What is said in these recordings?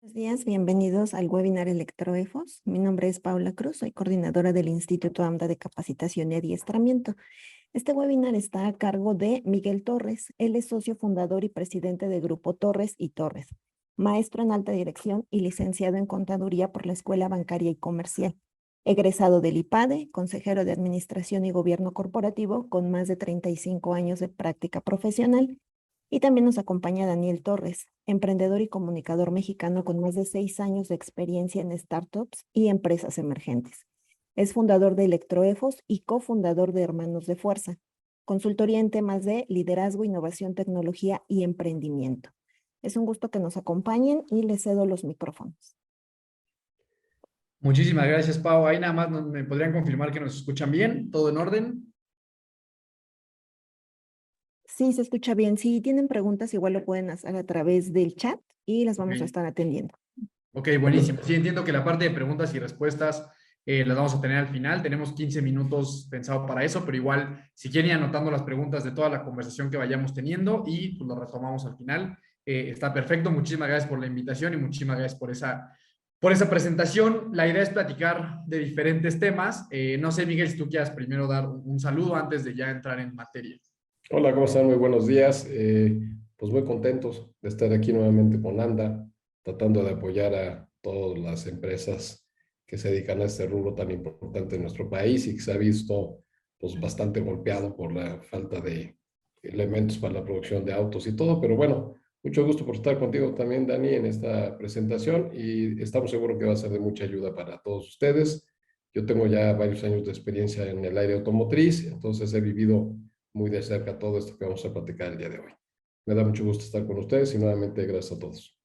Buenos días, bienvenidos al webinar Electroefos. Mi nombre es Paula Cruz, soy coordinadora del Instituto AMDA de Capacitación y Adiestramiento. Este webinar está a cargo de Miguel Torres. Él es socio fundador y presidente de Grupo Torres y Torres, maestro en alta dirección y licenciado en contaduría por la Escuela Bancaria y Comercial. Egresado del IPADE, consejero de Administración y Gobierno Corporativo con más de 35 años de práctica profesional. Y también nos acompaña Daniel Torres, emprendedor y comunicador mexicano con más de 6 años de experiencia en startups y empresas emergentes. Es fundador de Electroefos y cofundador de Hermanos de Fuerza, consultoría en temas de liderazgo, innovación, tecnología y emprendimiento. Es un gusto que nos acompañen y les cedo los micrófonos. Muchísimas gracias, Pau. Ahí nada más me podrían confirmar que nos escuchan bien, todo en orden. Sí, se escucha bien. Si tienen preguntas, igual lo pueden hacer a través del chat y las vamos a Ok, estar atendiendo. ok, buenísimo. Sí, entiendo que la parte de preguntas y respuestas las vamos a tener al final. Tenemos 15 minutos pensado para eso, pero igual, si quieren ir anotando las preguntas de toda la conversación que vayamos teniendo y pues lo retomamos al final. Está perfecto. Muchísimas gracias por la invitación y muchísimas gracias por esa presentación. La idea es platicar de diferentes temas. No sé, Miguel, si tú quieras primero dar un saludo antes de ya entrar en materia. Hola, ¿cómo están? Muy buenos días. Pues muy contentos de estar aquí nuevamente con ANDA, tratando de apoyar a todas las empresas que se dedican a este rubro tan importante en nuestro país y que se ha visto pues bastante golpeado por la falta de elementos para la producción de autos y todo. Pero bueno, mucho gusto por estar contigo también, Dani, en esta presentación y estamos seguros que va a ser de mucha ayuda para todos ustedes. Yo tengo ya varios años de experiencia en el área automotriz, entonces he vivido muy de cerca todo esto que vamos a platicar el día de hoy. Me da mucho gusto estar con ustedes y nuevamente gracias a todos.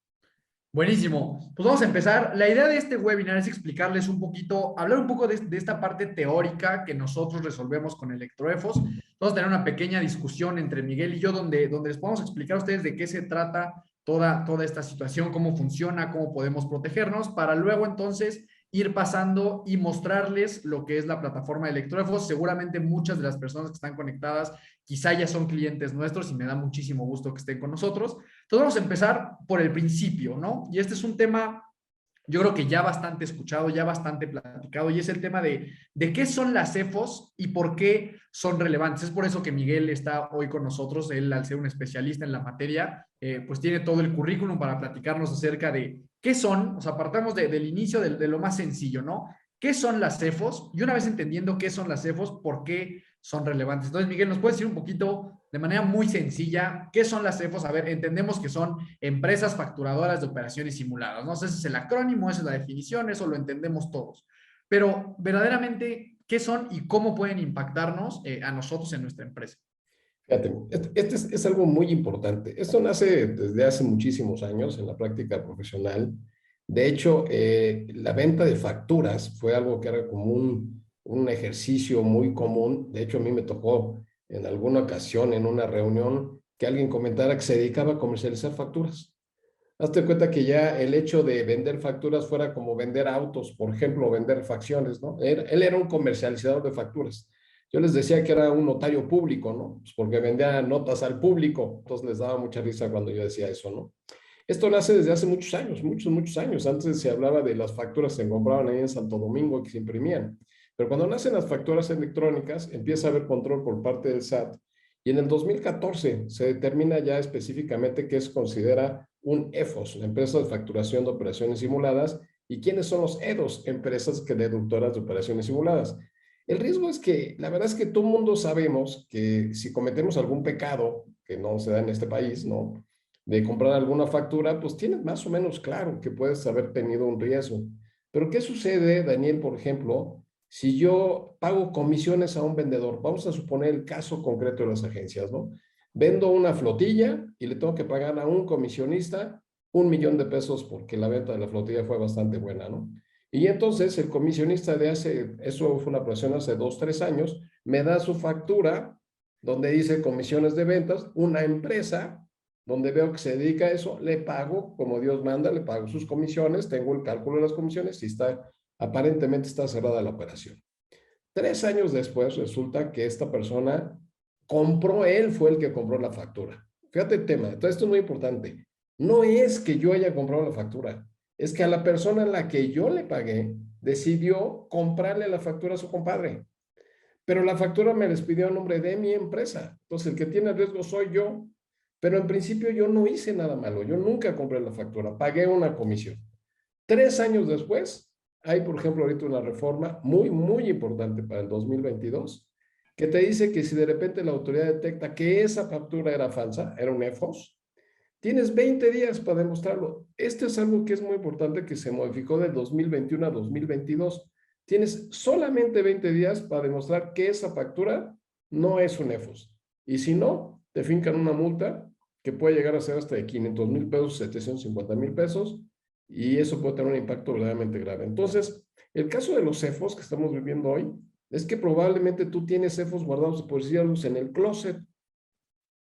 Buenísimo. Pues vamos a empezar. La idea de este webinar es explicarles un poquito, hablar un poco de esta parte teórica que nosotros resolvemos con Electroefos. Vamos a tener una pequeña discusión entre Miguel y yo donde les podamos explicar a ustedes de qué se trata toda esta situación, cómo funciona, cómo podemos protegernos, para luego entonces ir pasando y mostrarles lo que es la plataforma de Electroefos. Seguramente muchas de las personas que están conectadas quizá ya son clientes nuestros y me da muchísimo gusto que estén con nosotros. Entonces vamos a empezar por el principio, ¿no? Y este es un tema, yo creo que ya bastante escuchado, ya bastante platicado, y es el tema de qué son las CEFOS y por qué son relevantes. Es por eso que Miguel está hoy con nosotros. Él, al ser un especialista en la materia, pues tiene todo el currículum para platicarnos acerca de qué son. O sea, partamos del inicio, de lo más sencillo, ¿no? ¿Qué son las CEFOS? Y una vez entendiendo qué son las CEFOS, ¿por qué son relevantes? Entonces, Miguel, ¿nos puedes decir un poquito de manera muy sencilla qué son las CEFOS? A ver, entendemos que son empresas facturadoras de operaciones simuladas. No sé si es el acrónimo, esa es la definición, eso lo entendemos todos. Pero verdaderamente, ¿qué son y cómo pueden impactarnos a nosotros en nuestra empresa? Fíjate, este es algo muy importante. Esto nace desde hace muchísimos años en la práctica profesional. De hecho, la venta de facturas fue algo que era como un ejercicio muy común. De hecho, a mí me tocó en alguna ocasión, en una reunión, que alguien comentara que se dedicaba a comercializar facturas. Hazte cuenta que ya el hecho de vender facturas fuera como vender autos, por ejemplo, o vender facciones, ¿no? Él era un comercializador de facturas. Yo les decía que era un notario público, ¿no? Pues porque vendía notas al público. Entonces les daba mucha risa cuando yo decía eso, ¿no? Esto nace desde hace muchos años, muchos, muchos años. Antes se hablaba de las facturas que se compraban ahí en Santo Domingo que se imprimían. Pero cuando nacen las facturas electrónicas, empieza a haber control por parte del SAT. Y en el 2014 se determina ya específicamente qué se considera un EFOS, la empresa de facturación de operaciones simuladas, y quiénes son los EDOS, empresas que deductoras de operaciones simuladas. El riesgo es que, la verdad es que todo el mundo sabemos que si cometemos algún pecado, que no se da en este país, ¿no? De comprar alguna factura, pues tienes más o menos claro que puedes haber tenido un riesgo. Pero ¿qué sucede, Daniel, por ejemplo, si yo pago comisiones a un vendedor? Vamos a suponer el caso concreto de las agencias, ¿no? Vendo una flotilla y le tengo que pagar a un comisionista 1 millón de pesos porque la venta de la flotilla fue bastante buena, ¿no? Y entonces el comisionista eso fue una operación hace 2, 3 años, me da su factura donde dice comisiones de ventas, una empresa donde veo que se dedica a eso, le pago como Dios manda, le pago sus comisiones, tengo el cálculo de las comisiones y aparentemente está cerrada la operación. 3 años después resulta que esta persona él fue el que compró la factura. Fíjate el tema, entonces esto es muy importante. No es que yo haya comprado la factura, es que a la persona a la que yo le pagué decidió comprarle la factura a su compadre, pero la factura me les pidió a nombre de mi empresa. Entonces, el que tiene el riesgo soy yo, pero en principio yo no hice nada malo, yo nunca compré la factura, pagué una comisión. 3 años después, hay, por ejemplo, ahorita una reforma muy, muy importante para el 2022, que te dice que si de repente la autoridad detecta que esa factura era falsa, era un EFOS, tienes 20 días para demostrarlo. Esto es algo que es muy importante que se modificó del 2021 a 2022. Tienes solamente 20 días para demostrar que esa factura no es un EFOS. Y si no, te fincan una multa que puede llegar a ser hasta de 500,000 pesos, 750,000 pesos, y eso puede tener un impacto verdaderamente grave. Entonces, el caso de los CEFOS que estamos viviendo hoy es que probablemente tú tienes CEFOS guardados, por decirlos, en el closet.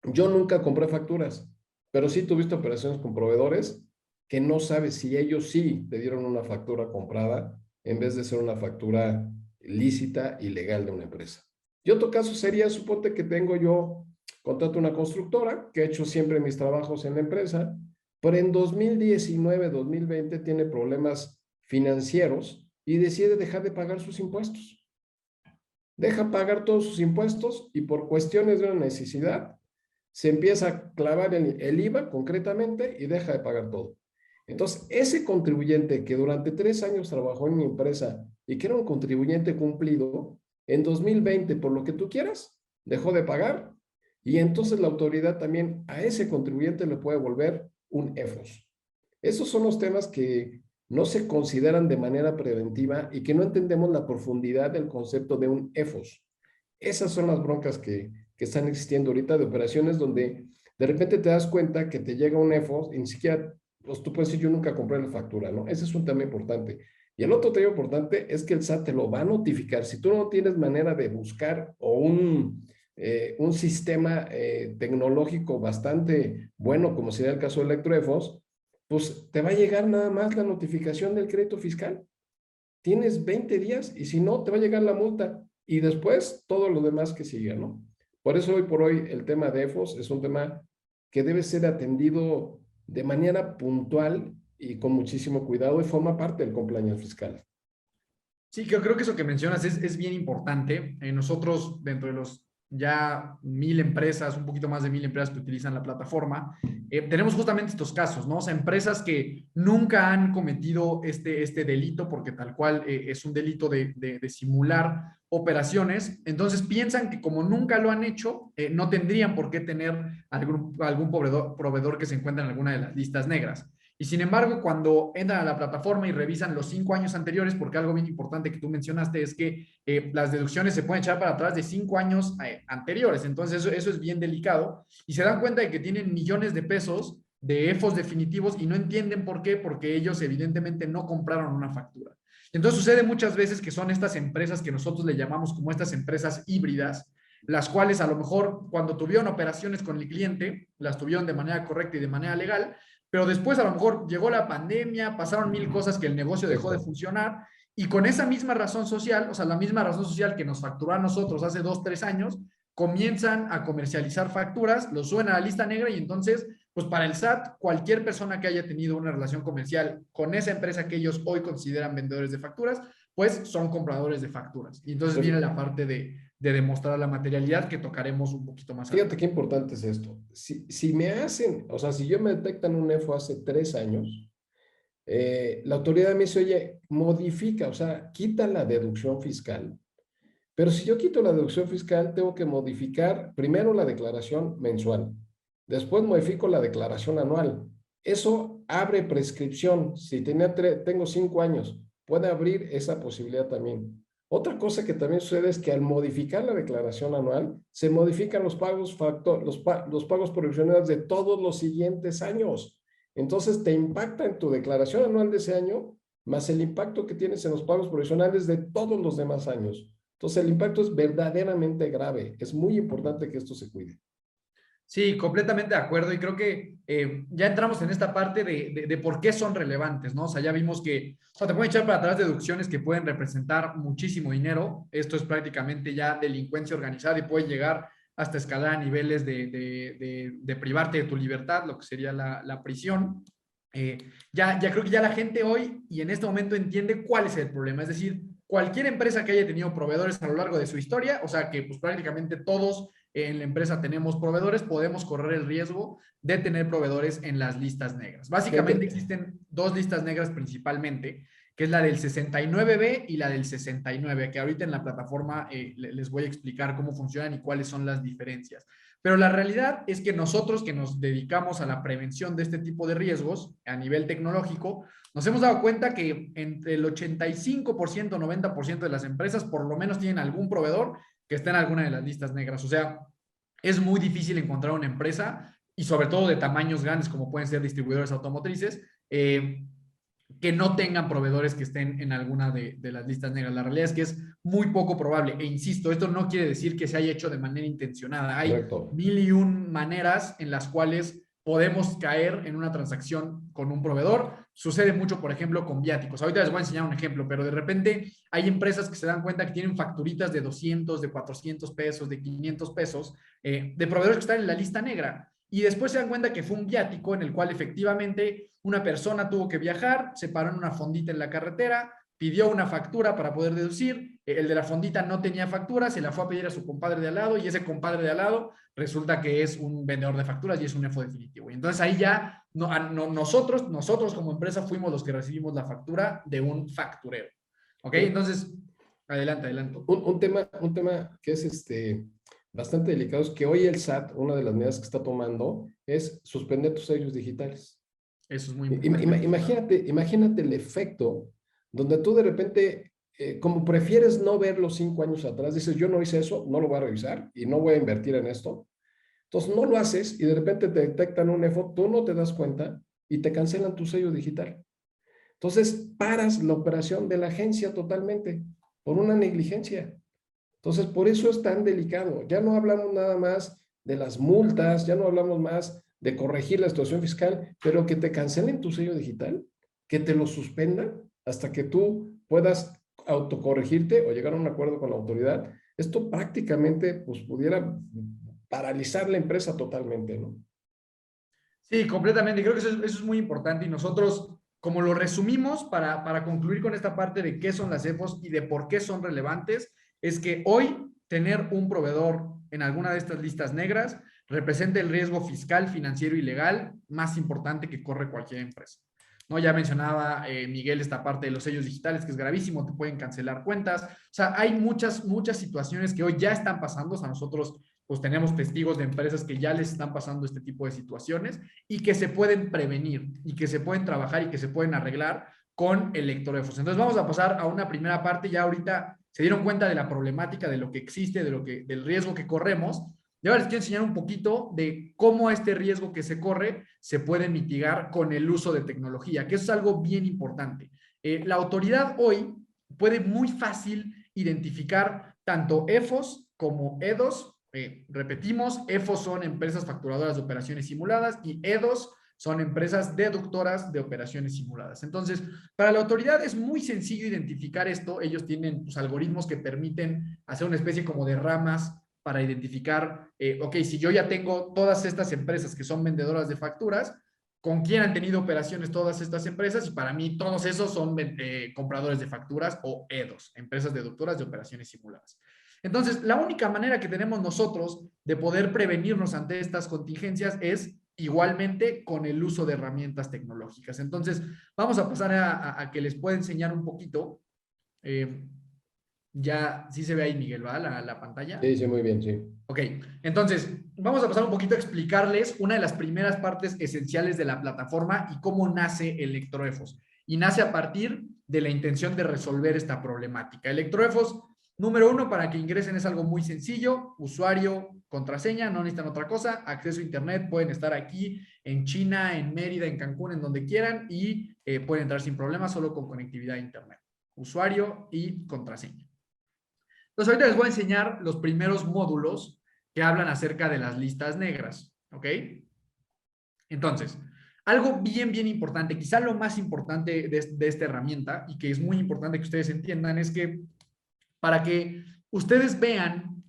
Yo nunca compré facturas, pero sí tuviste operaciones con proveedores que no sabes si ellos sí te dieron una factura comprada en vez de ser una factura lícita y legal de una empresa. Y otro caso sería, suponte que tengo yo, contrato una constructora que ha hecho siempre mis trabajos en la empresa, pero en 2019, 2020 tiene problemas financieros y decide dejar de pagar sus impuestos. Deja pagar todos sus impuestos y por cuestiones de una necesidad se empieza a clavar el IVA concretamente y deja de pagar todo. Entonces, ese contribuyente que durante 3 años trabajó en mi empresa y que era un contribuyente cumplido, en 2020, por lo que tú quieras, dejó de pagar y entonces la autoridad también a ese contribuyente le puede volver un EFOS. Esos son los temas que no se consideran de manera preventiva y que no entendemos la profundidad del concepto de un EFOS. Esas son las broncas que están existiendo ahorita de operaciones donde de repente te das cuenta que te llega un EFOS y ni siquiera, pues tú puedes decir, yo nunca compré la factura, ¿no? Ese es un tema importante. Y el otro tema importante es que el SAT te lo va a notificar. Si tú no tienes manera de buscar o un sistema tecnológico bastante bueno, como sería el caso de Electroefos, pues te va a llegar nada más la notificación del crédito fiscal. Tienes 20 días y si no, te va a llegar la multa y después todo lo demás que siga, ¿no? Por eso hoy por hoy el tema de EFOS es un tema que debe ser atendido de manera puntual y con muchísimo cuidado y forma parte del compliance fiscal. Sí, yo creo que eso que mencionas es bien importante. Nosotros, dentro de los ya 1,000 empresas, un poquito más de 1,000 empresas que utilizan la plataforma, tenemos justamente estos casos, ¿no? O sea, empresas que nunca han cometido este delito, porque tal cual es un delito de simular operaciones, entonces piensan que como nunca lo han hecho, no tendrían por qué tener algún proveedor que se encuentra en alguna de las listas negras. Y sin embargo, cuando entran a la plataforma y revisan los 5 años anteriores, porque algo bien importante que tú mencionaste es que las deducciones se pueden echar para atrás de 5 años anteriores. Entonces, eso es bien delicado. Y se dan cuenta de que tienen millones de pesos de EFOS definitivos y no entienden por qué, porque ellos evidentemente no compraron una factura. Entonces, sucede muchas veces que son estas empresas que nosotros le llamamos como estas empresas híbridas, las cuales a lo mejor cuando tuvieron operaciones con el cliente, las tuvieron de manera correcta y de manera legal, pero después a lo mejor llegó la pandemia, pasaron 1,000 cosas que el negocio dejó de funcionar y con esa misma razón social, o sea, la misma razón social que nos facturó a nosotros hace 2, 3 años, comienzan a comercializar facturas, lo suben a la lista negra y entonces, pues para el SAT, cualquier persona que haya tenido una relación comercial con esa empresa que ellos hoy consideran vendedores de facturas, pues son compradores de facturas. Y entonces viene la parte de demostrar la materialidad que tocaremos un poquito más Fíjate adelante. qué importante es esto. Si me hacen, o sea, si yo me detectan un EFO hace 3 años, la autoridad me dice, oye, modifica, o sea, quita la deducción fiscal. Pero si yo quito la deducción fiscal, tengo que modificar primero la declaración mensual, después modifico la declaración anual. Eso abre prescripción. Si tengo 5 años, puede abrir esa posibilidad también. Otra cosa que también sucede es que al modificar la declaración anual, se modifican los pagos los pagos provisionales de todos los siguientes años. Entonces te impacta en tu declaración anual de ese año, más el impacto que tienes en los pagos provisionales de todos los demás años. Entonces el impacto es verdaderamente grave. Es muy importante que esto se cuide. Sí, completamente de acuerdo y creo que ya entramos en esta parte de por qué son relevantes, ¿no? O sea, ya vimos que, o sea, te pueden echar para atrás deducciones que pueden representar muchísimo dinero. Esto es prácticamente ya delincuencia organizada y puede llegar hasta escalar a niveles de privarte de tu libertad, lo que sería la prisión. Ya creo que ya la gente hoy y en este momento entiende cuál es el problema. Es decir, cualquier empresa que haya tenido proveedores a lo largo de su historia, o sea que pues prácticamente todos en la empresa tenemos proveedores, podemos correr el riesgo de tener proveedores en las listas negras. Básicamente existen dos listas negras principalmente, que es la del 69B y la del 69, que ahorita en la plataforma les voy a explicar cómo funcionan y cuáles son las diferencias. Pero la realidad es que nosotros que nos dedicamos a la prevención de este tipo de riesgos a nivel tecnológico, nos hemos dado cuenta que entre el 85%, 90% de las empresas por lo menos tienen algún proveedor que está en alguna de las listas negras. O sea, es muy difícil encontrar una empresa y sobre todo de tamaños grandes como pueden ser distribuidores automotrices, que no tengan proveedores que estén en alguna de las listas negras. La realidad es que es muy poco probable. E insisto, esto no quiere decir que se haya hecho de manera intencionada. Hay Correcto. mil y un maneras en las cuales podemos caer en una transacción con un proveedor. Sucede mucho, por ejemplo, con viáticos. Ahorita les voy a enseñar un ejemplo, pero de repente hay empresas que se dan cuenta que tienen facturitas de 200, de 400 pesos, de 500 pesos, de proveedores que están en la lista negra. Y después se dan cuenta que fue un viático en el cual efectivamente una persona tuvo que viajar, se paró en una fondita en la carretera, pidió una factura para poder deducir, el de la fondita no tenía factura, se la fue a pedir a su compadre de al lado y ese compadre de al lado resulta que es un vendedor de facturas y es un EFO definitivo. Y entonces ahí ya nosotros como empresa fuimos los que recibimos la factura de un facturero. ¿Ok? Entonces, adelante. Un tema que es bastante delicado es que hoy el SAT, una de las medidas que está tomando es suspender tus sellos digitales. Eso es muy importante. Imagínate el efecto donde tú de repente, como prefieres no ver los 5 años atrás, dices, yo no hice eso, no lo voy a revisar y no voy a invertir en esto. Entonces no lo haces y de repente te detectan un EFO, tú no te das cuenta y te cancelan tu sello digital. Entonces paras la operación de la agencia totalmente por una negligencia. Entonces, por eso es tan delicado. Ya no hablamos nada más de las multas, ya no hablamos más de corregir la situación fiscal, pero que te cancelen tu sello digital, que te lo suspendan hasta que tú puedas autocorregirte o llegar a un acuerdo con la autoridad. Esto prácticamente pues, pudiera paralizar la empresa totalmente, ¿no? Sí, completamente. Creo que eso es muy importante y nosotros, como lo resumimos para concluir con esta parte de qué son las EFOS y de por qué son relevantes, es que hoy tener un proveedor en alguna de estas listas negras representa el riesgo fiscal, financiero y legal más importante que corre cualquier empresa. ¿No? Ya mencionaba Miguel esta parte de los sellos digitales, que es gravísimo, te pueden cancelar cuentas. O sea, hay muchas situaciones que hoy ya están pasando. O sea, nosotros pues tenemos testigos de empresas que ya les están pasando este tipo de situaciones y que se pueden prevenir y que se pueden trabajar y que se pueden arreglar con electroefos. Entonces vamos a pasar a una primera parte. Ya ahorita se dieron cuenta de la problemática, de lo que existe, del riesgo que corremos. Y ahora les quiero enseñar un poquito de cómo este riesgo que se corre se puede mitigar con el uso de tecnología, que eso es algo bien importante. La autoridad hoy puede muy fácil identificar tanto EFOS como EDOS. Repetimos, EFOS son empresas facturadoras de operaciones simuladas y EDOS son empresas deductoras de operaciones simuladas. Entonces, para la autoridad es muy sencillo identificar esto. Ellos tienen pues, algoritmos que permiten hacer una especie como de ramas para identificar, ok, si yo ya tengo todas estas empresas que son vendedoras de facturas, ¿con quién han tenido operaciones todas estas empresas? Y para mí todos esos son compradores de facturas o EDOS, empresas deductoras de operaciones simuladas. Entonces, la única manera que tenemos nosotros de poder prevenirnos ante estas contingencias es igualmente con el uso de herramientas tecnológicas. Entonces, vamos a pasar a que les pueda enseñar un poquito. Ya sí se ve ahí, Miguel, ¿va? La pantalla. Sí, muy bien, sí. Ok, entonces vamos a pasar un poquito a explicarles una de las primeras partes esenciales de la plataforma y cómo nace Electroefos. Y nace a partir de la intención de resolver esta problemática. Electroefos, número 1, para que ingresen es algo muy sencillo, usuario, contraseña, no necesitan otra cosa, acceso a internet, pueden estar aquí en China, en Mérida, en Cancún, en donde quieran y pueden entrar sin problemas solo con conectividad a internet. Usuario y contraseña. Entonces, ahorita les voy a enseñar los primeros módulos que hablan acerca de las listas negras, ¿ok? Entonces, algo bien importante, quizá lo más importante de esta herramienta y que es muy importante que ustedes entiendan es que para que ustedes vean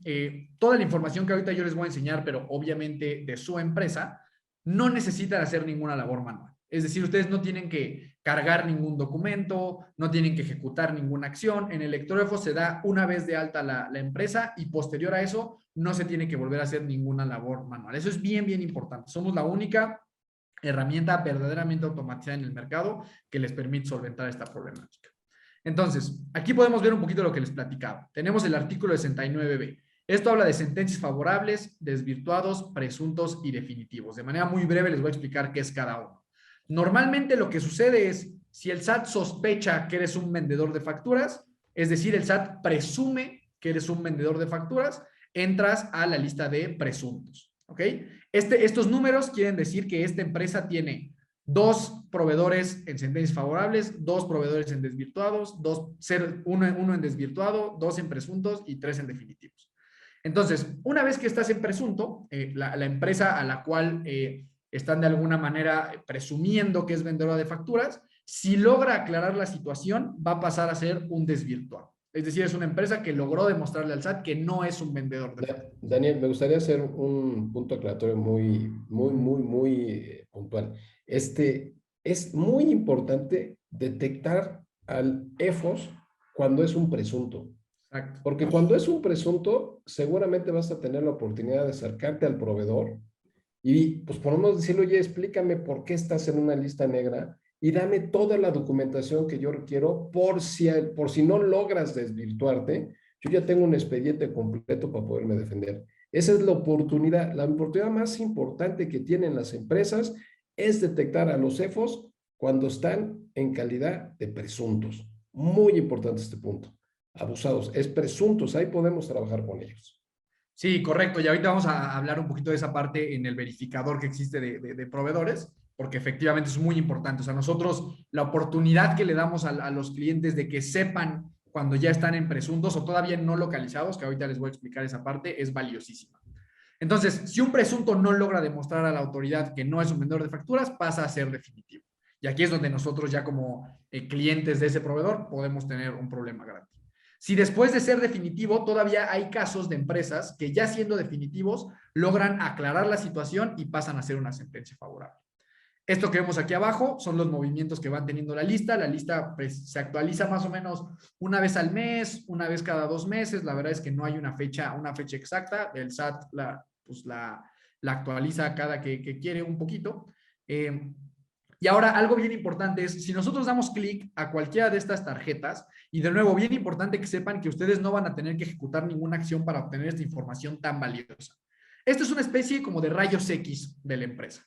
toda la información que ahorita yo les voy a enseñar, pero obviamente de su empresa, no necesitan hacer ninguna labor manual. Es decir, ustedes no tienen que cargar ningún documento, no tienen que ejecutar ninguna acción. En Electroefos se da una vez de alta la empresa y posterior a eso no se tiene que volver a hacer ninguna labor manual. Eso es bien, bien importante. Somos la única herramienta verdaderamente automatizada en el mercado que les permite solventar esta problemática. Entonces, aquí podemos ver un poquito lo que les platicaba. Tenemos el artículo 69b. Esto habla de sentencias favorables, desvirtuados, presuntos y definitivos. De manera muy breve les voy a explicar qué es cada uno. Normalmente lo que sucede es, si el SAT sospecha que eres un vendedor de facturas, es decir, el SAT presume que eres un vendedor de facturas, entras a la lista de presuntos, ¿ok? Estos números quieren decir que esta empresa tiene 2 proveedores en sentencias favorables, 2 proveedores en desvirtuados, uno en desvirtuado, 2 en presuntos y 3 en definitivos. Entonces, una vez que estás en presunto, la empresa a la cual están de alguna manera presumiendo que es vendedora de facturas, si logra aclarar la situación, va a pasar a ser un desvirtuado. Es decir, es una empresa que logró demostrarle al SAT que no es un vendedor de facturas. Daniel, me gustaría hacer un punto aclaratorio muy puntual. Es muy importante detectar al EFOS cuando es un presunto. Exacto. Porque cuando es un presunto, seguramente vas a tener la oportunidad de acercarte al proveedor y, pues, podemos decirle, oye, explícame por qué estás en una lista negra y dame toda la documentación que yo requiero por si no logras desvirtuarte, yo ya tengo un expediente completo para poderme defender. Esa es la oportunidad más importante que tienen las empresas es detectar a los CEFOS cuando están en calidad de presuntos. Muy importante este punto. Abusados, es presuntos, ahí podemos trabajar con ellos. Sí, correcto. Y ahorita vamos a hablar un poquito de esa parte en el verificador que existe de proveedores, porque efectivamente es muy importante. O sea, nosotros la oportunidad que le damos a los clientes de que sepan cuando ya están en presuntos o todavía no localizados, que ahorita les voy a explicar esa parte, es valiosísima. Entonces, si un presunto no logra demostrar a la autoridad que no es un vendedor de facturas, pasa a ser definitivo. Y aquí es donde nosotros ya como clientes de ese proveedor podemos tener un problema grande. Si después de ser definitivo todavía hay casos de empresas que ya siendo definitivos logran aclarar la situación y pasan a ser una sentencia favorable. Esto que vemos aquí abajo son los movimientos que van teniendo la lista. La lista pues, se actualiza más o menos una vez al mes, una vez cada 2 meses. La verdad es que no hay una fecha exacta. El SAT la actualiza cada que quiere un poquito. Y ahora algo bien importante es, si nosotros damos clic a cualquiera de estas tarjetas, y de nuevo, bien importante que sepan que ustedes no van a tener que ejecutar ninguna acción para obtener esta información tan valiosa. Esto es una especie como de rayos X de la empresa.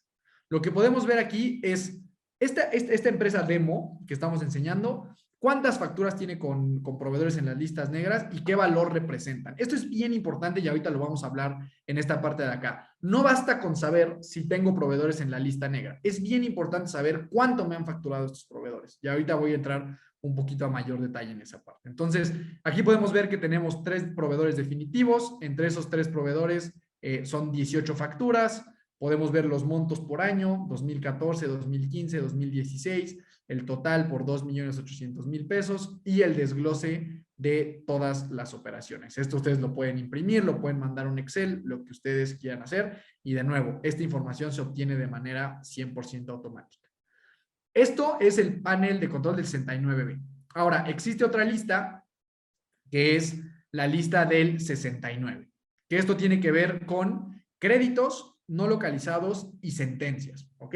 Lo que podemos ver aquí es esta empresa demo que estamos enseñando, cuántas facturas tiene con proveedores en las listas negras y qué valor representan. Esto es bien importante y ahorita lo vamos a hablar en esta parte de acá. No basta con saber si tengo proveedores en la lista negra. Es bien importante saber cuánto me han facturado estos proveedores. Y ahorita voy a entrar un poquito a mayor detalle en esa parte. Entonces, aquí podemos ver que tenemos 3 proveedores definitivos. Entre esos 3 proveedores son 18 facturas. Podemos ver los montos por año, 2014, 2015, 2016, el total por 2.800.000 pesos y el desglose de todas las operaciones. Esto ustedes lo pueden imprimir, lo pueden mandar un Excel, lo que ustedes quieran hacer. Y de nuevo, esta información se obtiene de manera 100% automática. Esto es el panel de control del 69B. Ahora, existe otra lista que es la lista del 69, que esto tiene que ver con créditos no localizados y sentencias, ¿ok?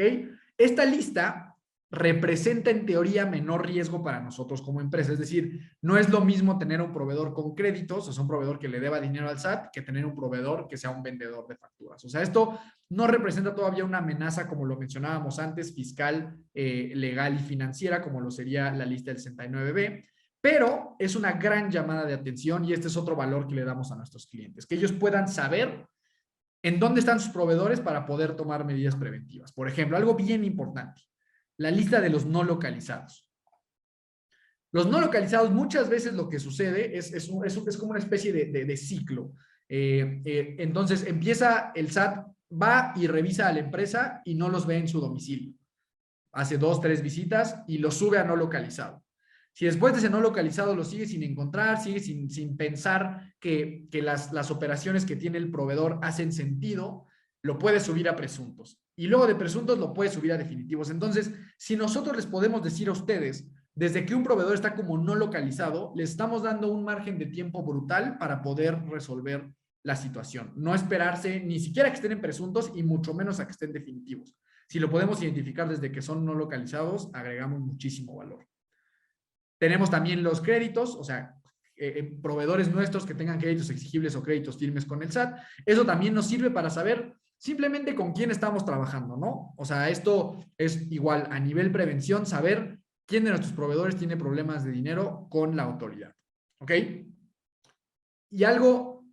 Esta lista representa en teoría menor riesgo para nosotros como empresa, es decir, no es lo mismo tener un proveedor con créditos, o sea, un proveedor que le deba dinero al SAT, que tener un proveedor que sea un vendedor de facturas. O sea, esto no representa todavía una amenaza, como lo mencionábamos antes, fiscal, legal y financiera, como lo sería la lista del 69B, pero es una gran llamada de atención y este es otro valor que le damos a nuestros clientes, que ellos puedan saber en dónde están sus proveedores para poder tomar medidas preventivas. Por ejemplo, algo bien importante, la lista de los no localizados. Los no localizados, muchas veces lo que sucede es como una especie de ciclo. Entonces, empieza el SAT, va y revisa a la empresa y no los ve en su domicilio. Hace 2, 3 visitas y los sube a no localizado. Si después de ese no localizado lo sigue sin encontrar, sigue sin pensar que las operaciones que tiene el proveedor hacen sentido, lo puede subir a presuntos. Y luego de presuntos lo puede subir a definitivos. Entonces, si nosotros les podemos decir a ustedes, desde que un proveedor está como no localizado, les estamos dando un margen de tiempo brutal para poder resolver la situación. No esperarse ni siquiera a que estén en presuntos y mucho menos a que estén definitivos. Si lo podemos identificar desde que son no localizados, agregamos muchísimo valor. Tenemos también los créditos, o sea, proveedores nuestros que tengan créditos exigibles o créditos firmes con el SAT. Eso también nos sirve para saber simplemente con quién estamos trabajando, ¿no? O sea, esto es igual a nivel prevención, saber quién de nuestros proveedores tiene problemas de dinero con la autoridad. ¿Ok? Y algo,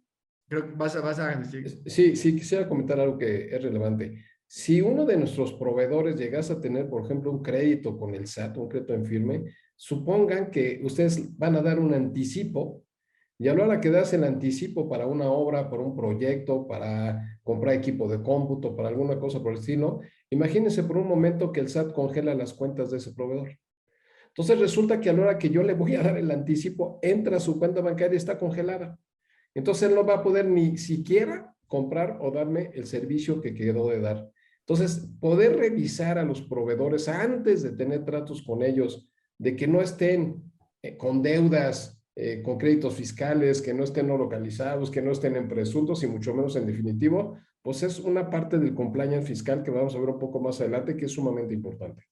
creo que vas a decir. Sí, sí, quisiera comentar algo que es relevante. Si uno de nuestros proveedores llegase a tener, por ejemplo, un crédito con el SAT, un crédito en firme, supongan que ustedes van a dar un anticipo y a la hora que das el anticipo para una obra, para un proyecto, para comprar equipo de cómputo, para alguna cosa por el estilo, imagínense por un momento que el SAT congela las cuentas de ese proveedor. Entonces resulta que a la hora que yo le voy a dar el anticipo, entra a su cuenta bancaria y está congelada. Entonces él no va a poder ni siquiera comprar o darme el servicio que quedó de dar. Entonces, poder revisar a los proveedores antes de tener tratos con ellos, de que no estén con deudas, con créditos fiscales, que no estén no localizados, que no estén en presuntos y mucho menos en definitivo, pues es una parte del compliance fiscal que vamos a ver un poco más adelante que es sumamente importante.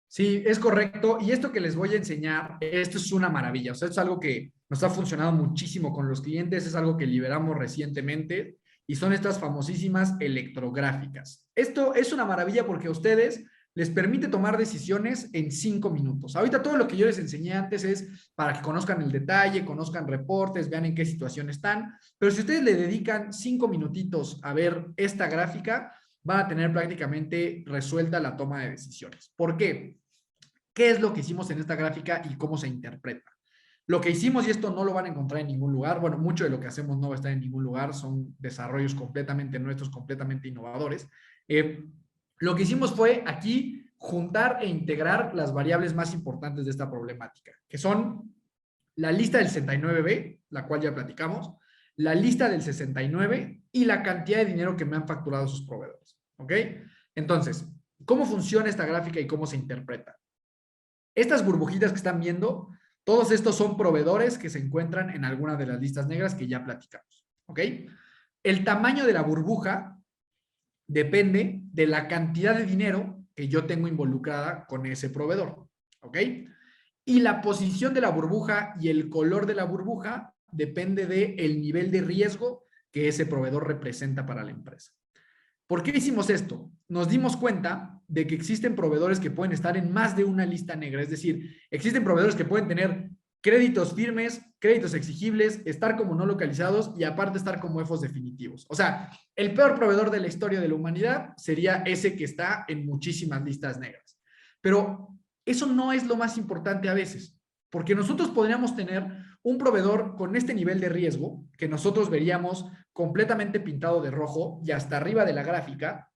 Sí, es correcto. Y esto que les voy a enseñar, esto es una maravilla. O sea, esto es algo que nos ha funcionado muchísimo con los clientes, es algo que liberamos recientemente y son estas famosísimas electrográficas. Esto es una maravilla porque a ustedes les permite tomar decisiones en 5 minutos. Ahorita todo lo que yo les enseñé antes es para que conozcan el detalle, conozcan reportes, vean en qué situación están, pero si ustedes le dedican 5 minutitos a ver esta gráfica, van a tener prácticamente resuelta la toma de decisiones. ¿Por qué? ¿Qué es lo que hicimos en esta gráfica y cómo se interpreta? Lo que hicimos, y esto no lo van a encontrar en ningún lugar, bueno, mucho de lo que hacemos no va a estar en ningún lugar, son desarrollos completamente nuestros, completamente innovadores. Lo que hicimos fue aquí juntar e integrar las variables más importantes de esta problemática, que son la lista del 69B, la cual ya platicamos, la lista del 69 y la cantidad de dinero que me han facturado sus proveedores. ¿Ok? Entonces, ¿cómo funciona esta gráfica y cómo se interpreta? Estas burbujitas que están viendo, todos estos son proveedores que se encuentran en alguna de las listas negras que ya platicamos. ¿Ok? El tamaño de la burbuja depende de la cantidad de dinero que yo tengo involucrada con ese proveedor. ¿Ok? Y la posición de la burbuja y el color de la burbuja depende del nivel de riesgo que ese proveedor representa para la empresa. ¿Por qué hicimos esto? Nos dimos cuenta de que existen proveedores que pueden estar en más de una lista negra, es decir, existen proveedores que pueden tener créditos firmes, créditos exigibles, estar como no localizados y aparte estar como EFOS definitivos. O sea, el peor proveedor de la historia de la humanidad sería ese que está en muchísimas listas negras. Pero eso no es lo más importante a veces, porque nosotros podríamos tener un proveedor con este nivel de riesgo que nosotros veríamos completamente pintado de rojo y hasta arriba de la gráfica,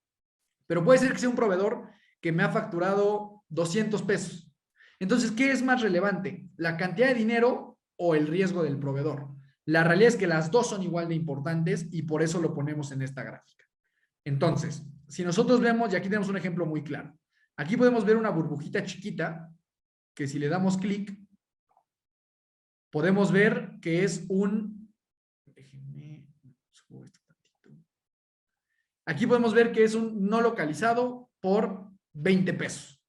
pero puede ser que sea un proveedor que me ha facturado 200 pesos. Entonces, ¿qué es más relevante? ¿La cantidad de dinero o el riesgo del proveedor? La realidad es que las dos son igual de importantes y por eso lo ponemos en esta gráfica. Entonces, si nosotros vemos, y aquí tenemos un ejemplo muy claro, aquí podemos ver una burbujita chiquita que si le damos clic, podemos ver que es un... Déjenme... subo esto tantito. Aquí podemos ver que es un no localizado por 20 pesos.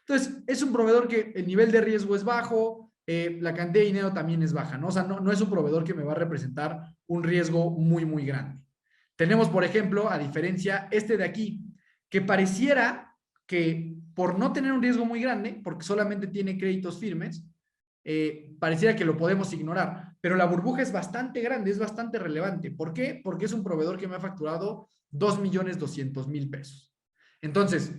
Entonces, es un proveedor que el nivel de riesgo es bajo, la cantidad de dinero también es baja, ¿no? O sea, no es un proveedor que me va a representar un riesgo muy, muy grande. Tenemos, por ejemplo, a diferencia, este de aquí, que pareciera que por no tener un riesgo muy grande, porque solamente tiene créditos firmes, pareciera que lo podemos ignorar, pero la burbuja es bastante grande, es bastante relevante. ¿Por qué? Porque es un proveedor que me ha facturado 2.200.000 pesos. Entonces,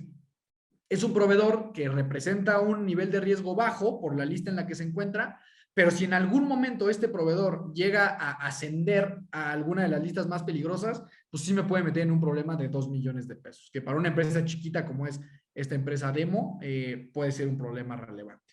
es un proveedor que representa un nivel de riesgo bajo por la lista en la que se encuentra, pero si en algún momento este proveedor llega a ascender a alguna de las listas más peligrosas, pues sí me puede meter en un problema de 2 millones de pesos, que para una empresa chiquita como es esta empresa Demo, puede ser un problema relevante.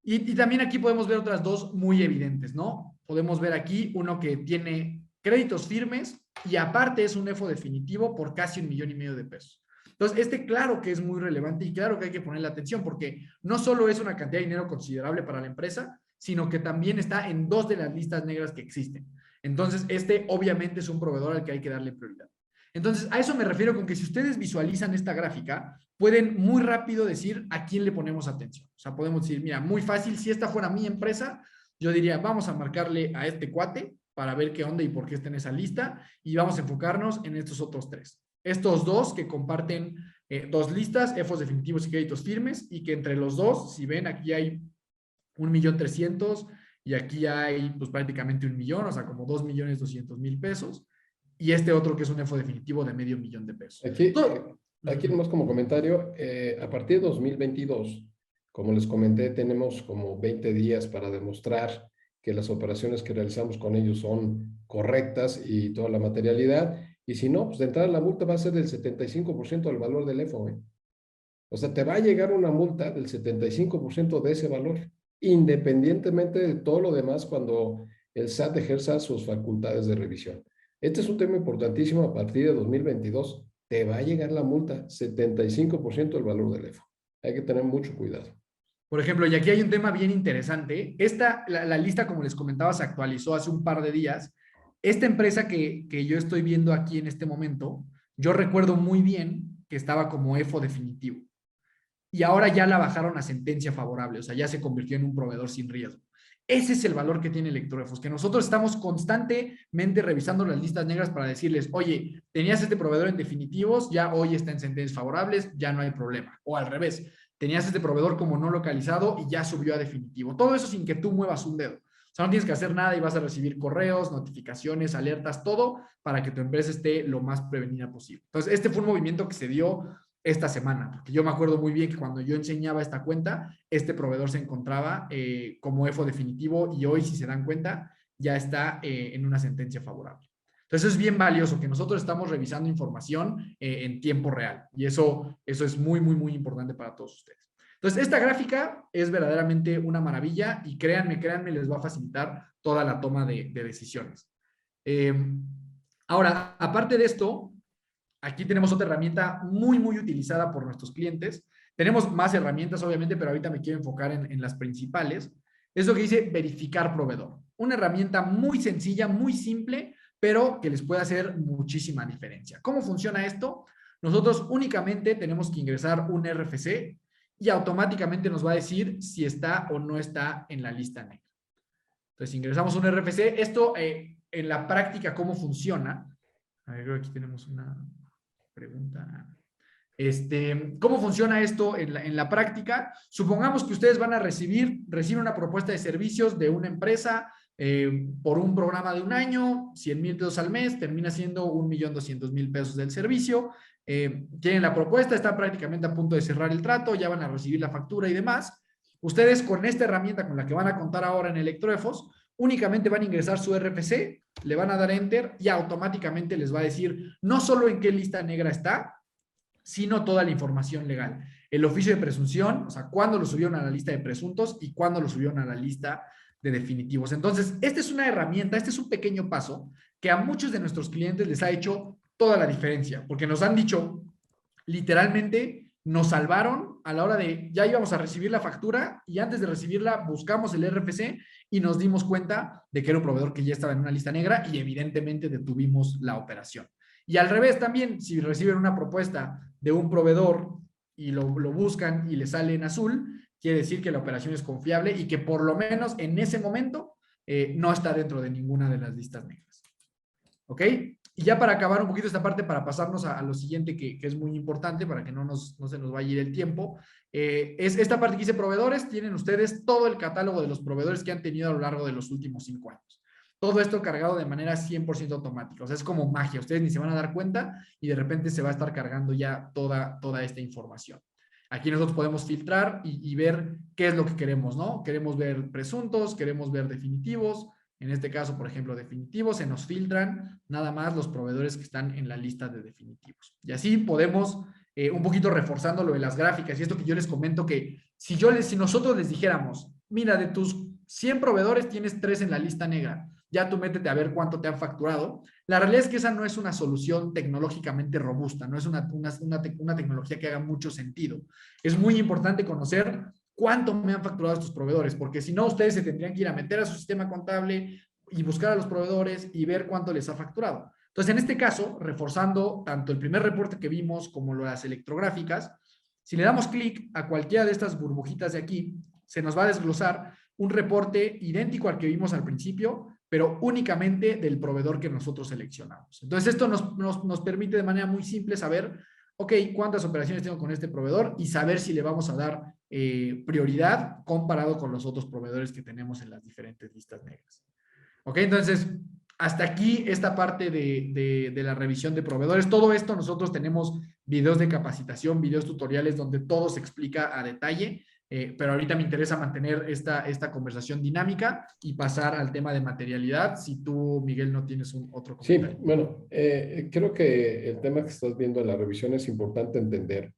Y también aquí podemos ver otras dos muy evidentes, ¿no? Podemos ver aquí uno que tiene créditos firmes y aparte es un EFO definitivo por casi 1,5 millones de pesos. Entonces, claro que es muy relevante y claro que hay que ponerle atención porque no solo es una cantidad de dinero considerable para la empresa, sino que también está en 2 de las listas negras que existen. Entonces, obviamente es un proveedor al que hay que darle prioridad. Entonces, a eso me refiero con que si ustedes visualizan esta gráfica, pueden muy rápido decir a quién le ponemos atención. O sea, podemos decir, mira, muy fácil, si esta fuera mi empresa, yo diría, vamos a marcarle a este cuate para ver qué onda y por qué está en esa lista y vamos a enfocarnos en estos otros 3. Estos 2 que comparten 2 listas, EFOs definitivos y créditos firmes, y que entre los 2, si ven, aquí hay 1,300,000 y aquí hay pues prácticamente 1 millón, o sea, como 2,200,000 pesos, y este otro que es un EFO definitivo de medio millón de pesos. Aquí nomás como comentario, a partir de 2022, como les comenté, tenemos como 20 días para demostrar que las operaciones que realizamos con ellos son correctas y toda la materialidad. Y si no, pues de entrada la multa va a ser del 75% del valor del EFO. O sea, te va a llegar una multa del 75% de ese valor, independientemente de todo lo demás cuando el SAT ejerza sus facultades de revisión. Este es un tema importantísimo. A partir de 2022 te va a llegar la multa, 75% del valor del EFO. Hay que tener mucho cuidado. Por ejemplo, y aquí hay un tema bien interesante. La lista, como les comentaba, se actualizó hace un par de días. Esta empresa que yo estoy viendo aquí en este momento, yo recuerdo muy bien que estaba como EFO definitivo. Y ahora ya la bajaron a sentencia favorable, o sea, ya se convirtió en un proveedor sin riesgo. Ese es el valor que tiene Electroefos, que nosotros estamos constantemente revisando las listas negras para decirles, oye, tenías este proveedor en definitivos, ya hoy está en sentencias favorables, ya no hay problema. O al revés, tenías este proveedor como no localizado y ya subió a definitivo. Todo eso sin que tú muevas un dedo. O sea, no tienes que hacer nada y vas a recibir correos, notificaciones, alertas, todo para que tu empresa esté lo más prevenida posible. Entonces, este fue un movimiento que se dio esta semana, porque yo me acuerdo muy bien que cuando yo enseñaba esta cuenta, este proveedor se encontraba como EFO definitivo y hoy, si se dan cuenta, ya está en una sentencia favorable. Entonces es bien valioso que nosotros estamos revisando información en tiempo real y eso es muy, muy, muy importante para todos ustedes. Entonces, esta gráfica es verdaderamente una maravilla y créanme, les va a facilitar toda la toma de decisiones. Ahora, aparte de esto, aquí tenemos otra herramienta muy, muy utilizada por nuestros clientes. Tenemos más herramientas, obviamente, pero ahorita me quiero enfocar en las principales. Es lo que dice verificar proveedor. Una herramienta muy sencilla, muy simple, pero que les puede hacer muchísima diferencia. ¿Cómo funciona esto? Nosotros únicamente tenemos que ingresar un RFC y automáticamente nos va a decir si está o no está en la lista negra. Entonces, ingresamos un RFC. Esto, en la práctica, ¿cómo funciona? A ver, creo que aquí tenemos una pregunta. ¿Cómo funciona esto en la práctica? Supongamos que ustedes van a reciben una propuesta de servicios de una empresa por un programa de un año, 100,000 pesos al mes, termina siendo 1,200,000 pesos del servicio. Tienen la propuesta, está prácticamente a punto de cerrar el trato, ya van a recibir la factura y demás. Ustedes con esta herramienta con la que van a contar ahora en Electroefos, únicamente van a ingresar su RFC, le van a dar Enter y automáticamente les va a decir no solo en qué lista negra está, sino toda la información legal. El oficio de presunción, o sea, cuándo lo subieron a la lista de presuntos y cuándo lo subieron a la lista de definitivos. Entonces, esta es una herramienta, este es un pequeño paso que a muchos de nuestros clientes les ha hecho toda la diferencia, porque nos han dicho, literalmente, nos salvaron a la hora de, ya íbamos a recibir la factura y antes de recibirla buscamos el RFC y nos dimos cuenta de que era un proveedor que ya estaba en una lista negra y evidentemente detuvimos la operación. Y al revés también, si reciben una propuesta de un proveedor y lo buscan y le sale en azul, quiere decir que la operación es confiable y que por lo menos en ese momento no está dentro de ninguna de las listas negras. ¿Ok? Y ya para acabar un poquito esta parte, para pasarnos a lo siguiente que es muy importante para que no se nos vaya a ir el tiempo, es esta parte que dice proveedores. Tienen ustedes todo el catálogo de los proveedores que han tenido a lo largo de los últimos 5 años. Todo esto cargado de manera 100% automática. O sea, es como magia. Ustedes ni se van a dar cuenta y de repente se va a estar cargando ya toda esta información. Aquí nosotros podemos filtrar y ver qué es lo que queremos, ¿no? Queremos ver presuntos, queremos ver definitivos. En este caso, por ejemplo, definitivos, se nos filtran nada más los proveedores que están en la lista de definitivos. Y así podemos, un poquito reforzando lo de las gráficas y esto que yo les comento, que si nosotros les dijéramos, mira, de tus 100 proveedores tienes 3 en la lista negra, ya tú métete a ver cuánto te han facturado. La realidad es que esa no es una solución tecnológicamente robusta, no es una tecnología que haga mucho sentido. Es muy importante conocer cuánto me han facturado estos proveedores, porque si no, ustedes se tendrían que ir a meter a su sistema contable y buscar a los proveedores y ver cuánto les ha facturado. Entonces, en este caso, reforzando tanto el primer reporte que vimos como las electrográficas, si le damos clic a cualquiera de estas burbujitas de aquí, se nos va a desglosar un reporte idéntico al que vimos al principio, pero únicamente del proveedor que nosotros seleccionamos. Entonces, esto nos permite de manera muy simple saber, ok, cuántas operaciones tengo con este proveedor y saber si le vamos a dar prioridad comparado con los otros proveedores que tenemos en las diferentes listas negras. Ok, entonces, hasta aquí esta parte de la revisión de proveedores. Todo esto nosotros tenemos videos de capacitación, videos tutoriales donde todo se explica a detalle, pero ahorita me interesa mantener esta conversación dinámica y pasar al tema de materialidad, si tú, Miguel, no tienes otro Sí, comentario. bueno, creo que el tema que estás viendo en la revisión es importante entender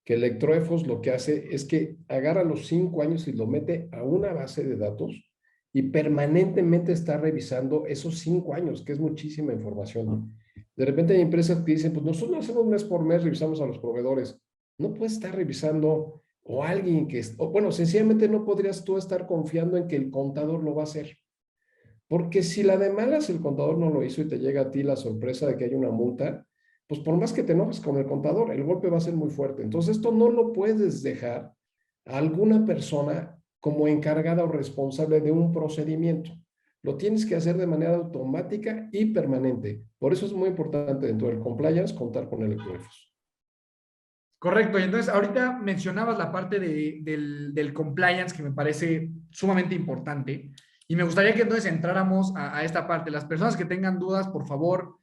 que Electroefos lo que hace es que agarra los 5 años y lo mete a una base de datos y permanentemente está revisando esos 5 años, que es muchísima información. De repente hay empresas que dicen, pues nosotros lo hacemos mes por mes, revisamos a los proveedores. No puedes estar revisando o alguien que, o bueno, sencillamente no podrías tú estar confiando en que el contador lo va a hacer. Porque si la de malas el contador no lo hizo y te llega a ti la sorpresa de que hay una multa, pues por más que te enojes con el contador, el golpe va a ser muy fuerte. Entonces esto no lo puedes dejar a alguna persona como encargada o responsable de un procedimiento. Lo tienes que hacer de manera automática y permanente. Por eso es muy importante dentro del compliance contar con Electroefos. Correcto, y entonces ahorita mencionabas la parte del compliance que me parece sumamente importante y me gustaría que entonces entráramos a esta parte. Las personas que tengan dudas, por favor,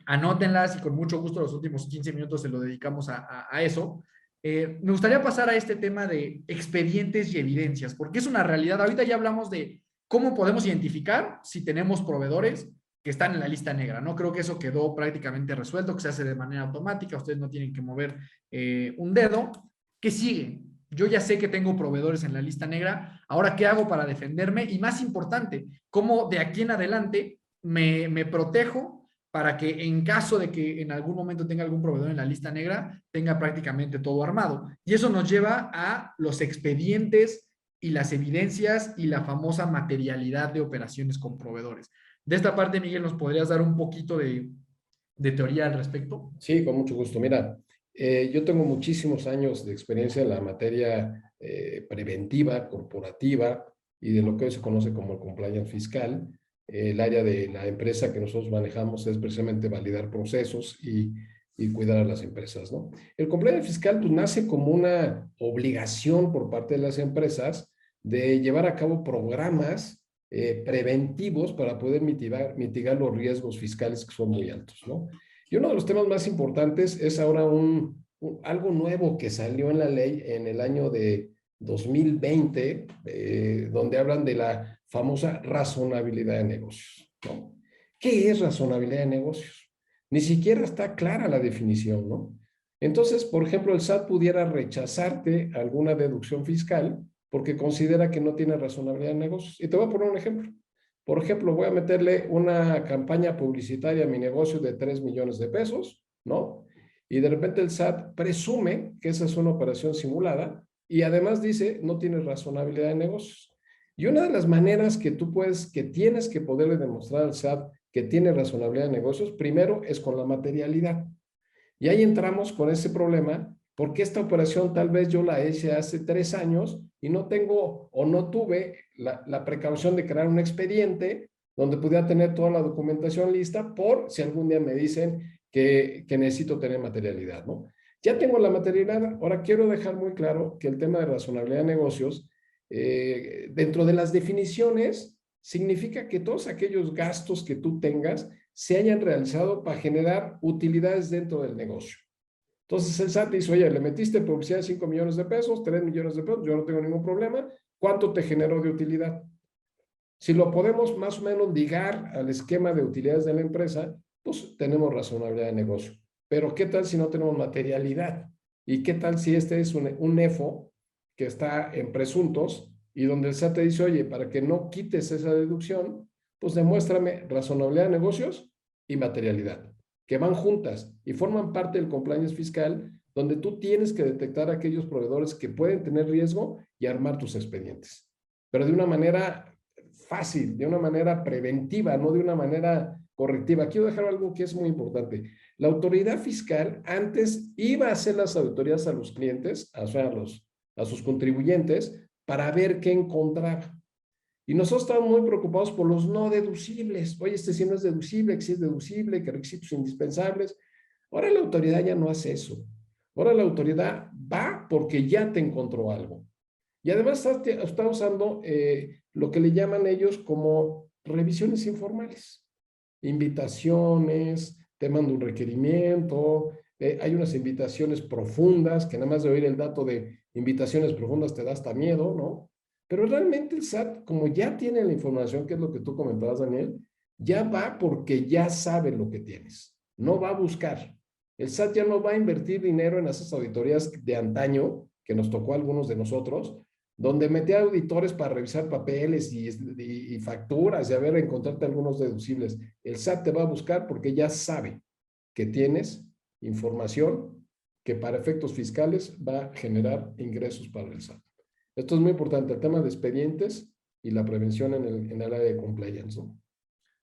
anótenlas y con mucho gusto los últimos 15 minutos se lo dedicamos a eso. Me gustaría pasar a este tema de expedientes y evidencias, porque es una realidad. Ahorita ya hablamos de cómo podemos identificar si tenemos proveedores que están en la lista negra, ¿no? Creo que eso quedó prácticamente resuelto, que se hace de manera automática, ustedes no tienen que mover un dedo. ¿Qué sigue? Yo ya sé que tengo proveedores en la lista negra, ahora ¿qué hago para defenderme? Y más importante, ¿cómo de aquí en adelante me protejo para que en caso de que en algún momento tenga algún proveedor en la lista negra, tenga prácticamente todo armado? Y eso nos lleva a los expedientes y las evidencias y la famosa materialidad de operaciones con proveedores. De esta parte, Miguel, ¿nos podrías dar un poquito de teoría al respecto? Sí, con mucho gusto. Mira, yo tengo muchísimos años de experiencia en la materia preventiva, corporativa y de lo que hoy se conoce como el compliance fiscal. El área de la empresa que nosotros manejamos es precisamente validar procesos y cuidar a las empresas, ¿no? El compliance fiscal pues, nace como una obligación por parte de las empresas de llevar a cabo programas preventivos para poder mitigar los riesgos fiscales que son muy altos, ¿no? Y uno de los temas más importantes es ahora algo nuevo que salió en la ley en el año de 2020, donde hablan de la famosa razonabilidad de negocios, ¿no? ¿Qué es razonabilidad de negocios? Ni siquiera está clara la definición, ¿no? Entonces, por ejemplo, el SAT pudiera rechazarte alguna deducción fiscal porque considera que no tiene razonabilidad de negocios. Y te voy a poner un ejemplo. Por ejemplo, voy a meterle una campaña publicitaria a mi negocio de 3 millones de pesos, ¿no? Y de repente el SAT presume que esa es una operación simulada y además dice no tiene razonabilidad de negocios. Y una de las maneras que tienes que poderle demostrar al SAT que tiene razonabilidad de negocios, primero es con la materialidad. Y ahí entramos con ese problema, porque esta operación tal vez yo la hice hace 3 años y no tengo o no tuve la precaución de crear un expediente donde pudiera tener toda la documentación lista por si algún día me dicen que necesito tener materialidad, ¿no? Ya tengo la materialidad, ahora quiero dejar muy claro que el tema de razonabilidad de negocios, dentro de las definiciones, significa que todos aquellos gastos que tú tengas se hayan realizado para generar utilidades dentro del negocio. Entonces el SAT dice, oye, le metiste publicidad de 5 millones de pesos, 3 millones de pesos, yo no tengo ningún problema, ¿cuánto te generó de utilidad? Si lo podemos más o menos ligar al esquema de utilidades de la empresa, pues tenemos razonabilidad de negocio. Pero ¿qué tal si no tenemos materialidad? ¿Y qué tal si este es un EFO que está en presuntos y donde el SAT te dice, oye, para que no quites esa deducción, pues demuéstrame razonabilidad de negocios y materialidad, que van juntas y forman parte del compliance fiscal, donde tú tienes que detectar a aquellos proveedores que pueden tener riesgo y armar tus expedientes, pero de una manera fácil, de una manera preventiva, no de una manera correctiva. Quiero dejar algo que es muy importante. La autoridad fiscal antes iba a hacer las auditorías a los clientes, o sea, a sus contribuyentes, para ver qué encontraba. Y nosotros estamos muy preocupados por los no deducibles. Oye, este sí no es deducible, que sí es deducible, que requisitos indispensables. Ahora la autoridad ya no hace eso. Ahora la autoridad va porque ya te encontró algo. Y además está usando lo que le llaman ellos como revisiones informales. Invitaciones, te mando un requerimiento, hay unas invitaciones profundas, que nada más de oír el dato de invitaciones profundas te da hasta miedo, ¿no? Pero realmente el SAT, como ya tiene la información, que es lo que tú comentabas, Daniel, ya va porque ya sabe lo que tienes. No va a buscar. El SAT ya no va a invertir dinero en esas auditorías de antaño, que nos tocó a algunos de nosotros, donde metía auditores para revisar papeles y facturas y a ver, encontrarte algunos deducibles. El SAT te va a buscar porque ya sabe que tienes información que para efectos fiscales va a generar ingresos para el SAT. Esto es muy importante, el tema de expedientes y la prevención en el área de compliance, ¿no?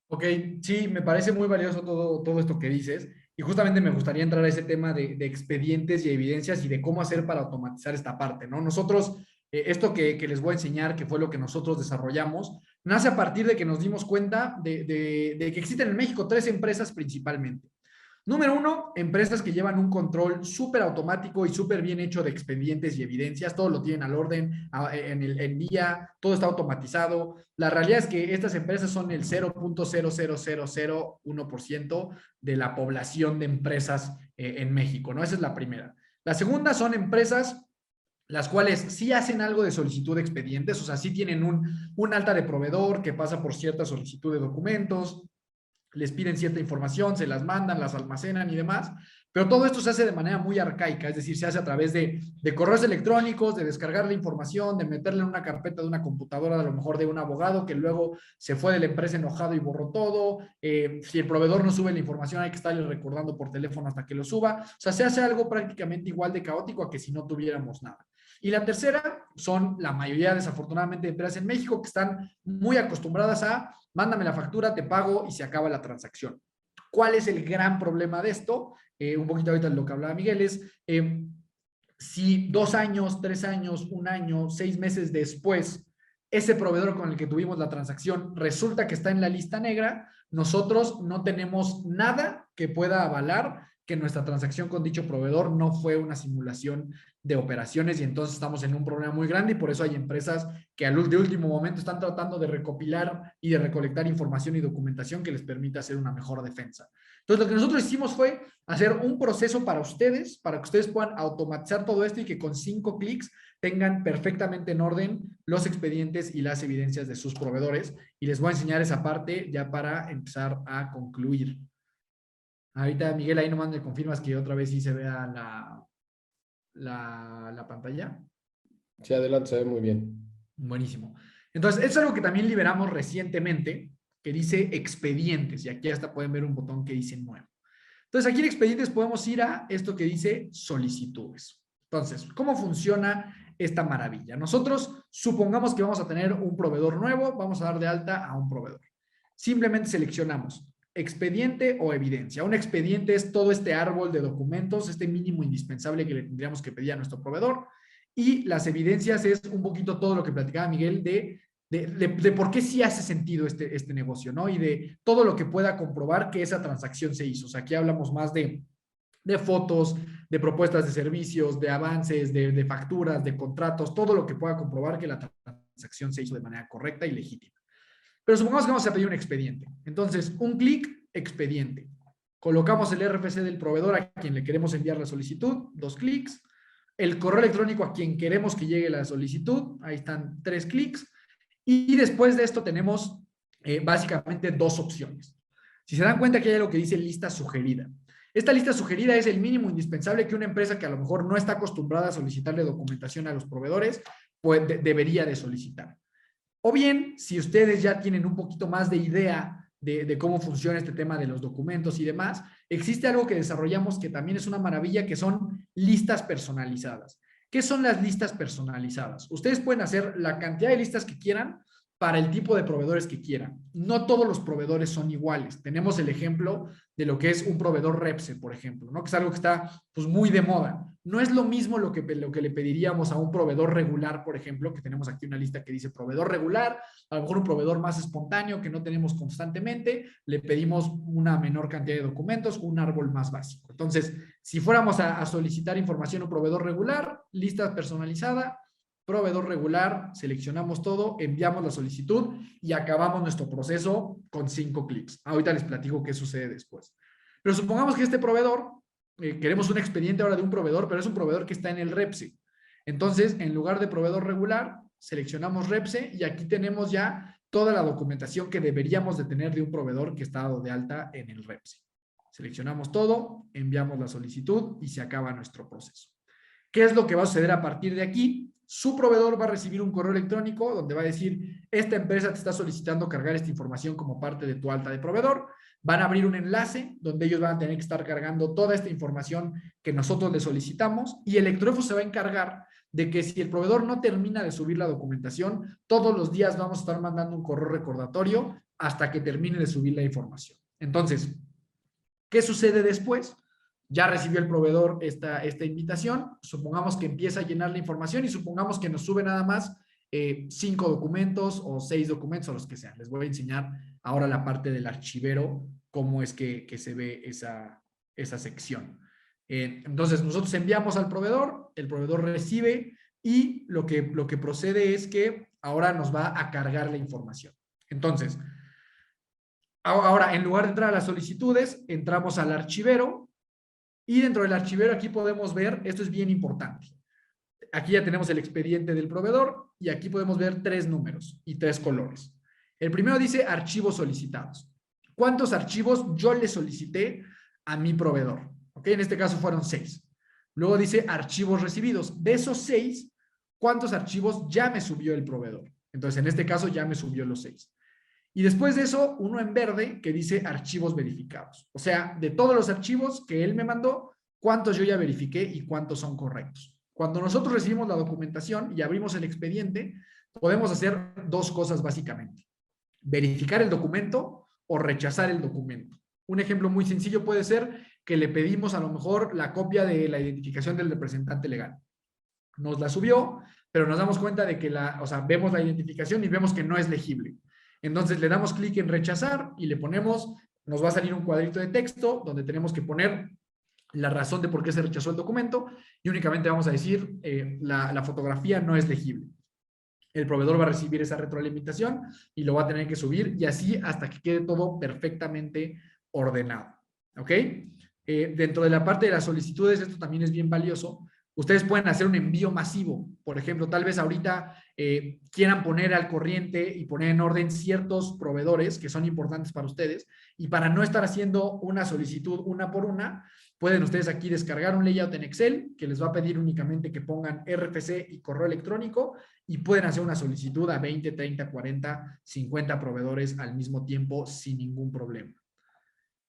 Ok, sí, me parece muy valioso todo esto que dices. Y justamente me gustaría entrar a ese tema de expedientes y evidencias y de cómo hacer para automatizar esta parte, ¿no? Nosotros, esto que les voy a enseñar, que fue lo que nosotros desarrollamos, nace a partir de que nos dimos cuenta de que existen en México 3 empresas principalmente. Número uno, empresas que llevan un control súper automático y súper bien hecho de expedientes y evidencias, todo lo tienen al orden, en día, todo está automatizado. La realidad es que estas empresas son el 0.00001% de la población de empresas en México, ¿no? Esa es la primera. La segunda son empresas las cuales sí hacen algo de solicitud de expedientes, o sea, sí tienen un alta de proveedor que pasa por cierta solicitud de documentos, les piden cierta información, se las mandan, las almacenan y demás, pero todo esto se hace de manera muy arcaica, es decir, se hace a través de correos electrónicos, de descargar la información, de meterla en una carpeta de una computadora, a lo mejor de un abogado que luego se fue de la empresa enojado y borró todo. Si el proveedor no sube la información, hay que estarle recordando por teléfono hasta que lo suba. O sea, se hace algo prácticamente igual de caótico a que si no tuviéramos nada. Y la tercera son la mayoría, desafortunadamente, de empresas en México que están muy acostumbradas a mándame la factura, te pago y se acaba la transacción. ¿Cuál es el gran problema de esto? Un poquito ahorita de lo que hablaba Miguel es, si 2 años, 3 años, 1 año, 6 meses después, ese proveedor con el que tuvimos la transacción resulta que está en la lista negra, nosotros no tenemos nada que pueda avalar que nuestra transacción con dicho proveedor no fue una simulación de operaciones y entonces estamos en un problema muy grande y por eso hay empresas que de último momento están tratando de recopilar y de recolectar información y documentación que les permita hacer una mejor defensa. Entonces, lo que nosotros hicimos fue hacer un proceso para ustedes, para que ustedes puedan automatizar todo esto y que con 5 clics tengan perfectamente en orden los expedientes y las evidencias de sus proveedores. Y les voy a enseñar esa parte ya para empezar a concluir. Ahorita, Miguel, ahí nomás me confirmas que otra vez sí se vea la pantalla. Sí, adelante, se ve muy bien. Buenísimo. Entonces, es algo que también liberamos recientemente, que dice expedientes, y aquí hasta pueden ver un botón que dice nuevo. Entonces, aquí en expedientes podemos ir a esto que dice solicitudes. Entonces, ¿cómo funciona esta maravilla? Nosotros supongamos que vamos a tener un proveedor nuevo, vamos a dar de alta a un proveedor. Simplemente seleccionamos expediente o evidencia. Un expediente es todo este árbol de documentos, este mínimo indispensable que le tendríamos que pedir a nuestro proveedor. Y las evidencias es un poquito todo lo que platicaba Miguel de por qué sí hace sentido este negocio, ¿no? Y de todo lo que pueda comprobar que esa transacción se hizo. O sea, aquí hablamos más de fotos, de propuestas de servicios, de avances, de facturas, de contratos, todo lo que pueda comprobar que la transacción se hizo de manera correcta y legítima. Pero supongamos que vamos a pedir un expediente. Entonces, un clic, expediente. Colocamos el RFC del proveedor a quien le queremos enviar la solicitud, 2 clics. El correo electrónico a quien queremos que llegue la solicitud, ahí están 3 clics. Y después de esto tenemos básicamente 2 opciones. Si se dan cuenta que hay algo que dice lista sugerida. Esta lista sugerida es el mínimo indispensable que una empresa que a lo mejor no está acostumbrada a solicitarle documentación a los proveedores pues, debería de solicitar. O bien, si ustedes ya tienen un poquito más de idea de cómo funciona este tema de los documentos y demás, existe algo que desarrollamos que también es una maravilla, que son listas personalizadas. ¿Qué son las listas personalizadas? Ustedes pueden hacer la cantidad de listas que quieran para el tipo de proveedores que quieran. No todos los proveedores son iguales. Tenemos el ejemplo de lo que es un proveedor Repse, por ejemplo, ¿no? Que es algo que está pues, muy de moda. No es lo mismo lo que le pediríamos a un proveedor regular, por ejemplo, que tenemos aquí una lista que dice proveedor regular, a lo mejor un proveedor más espontáneo que no tenemos constantemente, le pedimos una menor cantidad de documentos, un árbol más básico. Entonces, si fuéramos a solicitar información a un proveedor regular, lista personalizada, proveedor regular, seleccionamos todo, enviamos la solicitud y acabamos nuestro proceso con 5 clics. Ahorita les platico qué sucede después. Pero supongamos que este proveedor, queremos un expediente ahora de un proveedor, pero es un proveedor que está en el Repse. Entonces, en lugar de proveedor regular, seleccionamos Repse y aquí tenemos ya toda la documentación que deberíamos de tener de un proveedor que está dado de alta en el Repse. Seleccionamos todo, enviamos la solicitud y se acaba nuestro proceso. ¿Qué es lo que va a suceder a partir de aquí? Su proveedor va a recibir un correo electrónico donde va a decir, esta empresa te está solicitando cargar esta información como parte de tu alta de proveedor. Van a abrir un enlace donde ellos van a tener que estar cargando toda esta información que nosotros les solicitamos y Electroefos se va a encargar de que si el proveedor no termina de subir la documentación, todos los días vamos a estar mandando un correo recordatorio hasta que termine de subir la información. Entonces, ¿qué sucede después? Ya recibió el proveedor esta invitación, supongamos que empieza a llenar la información y supongamos que nos sube nada más 5 documentos o 6 documentos o los que sean. Les voy a enseñar ahora la parte del archivero, cómo es que se ve esa sección. Entonces, nosotros enviamos al proveedor, el proveedor recibe y lo que procede es que ahora nos va a cargar la información. Entonces, ahora, en lugar de entrar a las solicitudes, entramos al archivero. Y dentro del archivero aquí podemos ver, esto es bien importante. Aquí ya tenemos el expediente del proveedor y aquí podemos ver 3 números y 3 colores. El primero dice archivos solicitados. ¿Cuántos archivos yo le solicité a mi proveedor? ¿Ok? En este caso fueron 6. Luego dice archivos recibidos. De esos 6, ¿cuántos archivos ya me subió el proveedor? Entonces, en este caso ya me subió los 6. Y después de eso, uno en verde que dice archivos verificados. O sea, de todos los archivos que él me mandó, cuántos yo ya verifiqué y cuántos son correctos. Cuando nosotros recibimos la documentación y abrimos el expediente, podemos hacer 2 cosas básicamente. Verificar el documento o rechazar el documento. Un ejemplo muy sencillo puede ser que le pedimos a lo mejor la copia de la identificación del representante legal. Nos la subió, pero nos damos cuenta de que vemos la identificación y vemos que no es legible. Entonces le damos clic en rechazar y le ponemos, nos va a salir un cuadrito de texto donde tenemos que poner la razón de por qué se rechazó el documento y únicamente vamos a decir la fotografía no es legible. El proveedor va a recibir esa retroalimentación y lo va a tener que subir y así hasta que quede todo perfectamente ordenado. ¿Ok? Dentro de la parte de las solicitudes, esto también es bien valioso. Ustedes pueden hacer un envío masivo. Por ejemplo, tal vez ahorita quieran poner al corriente y poner en orden ciertos proveedores que son importantes para ustedes y para no estar haciendo una solicitud una por una, pueden ustedes aquí descargar un layout en Excel que les va a pedir únicamente que pongan RFC y correo electrónico y pueden hacer una solicitud a 20, 30, 40, 50 proveedores al mismo tiempo sin ningún problema.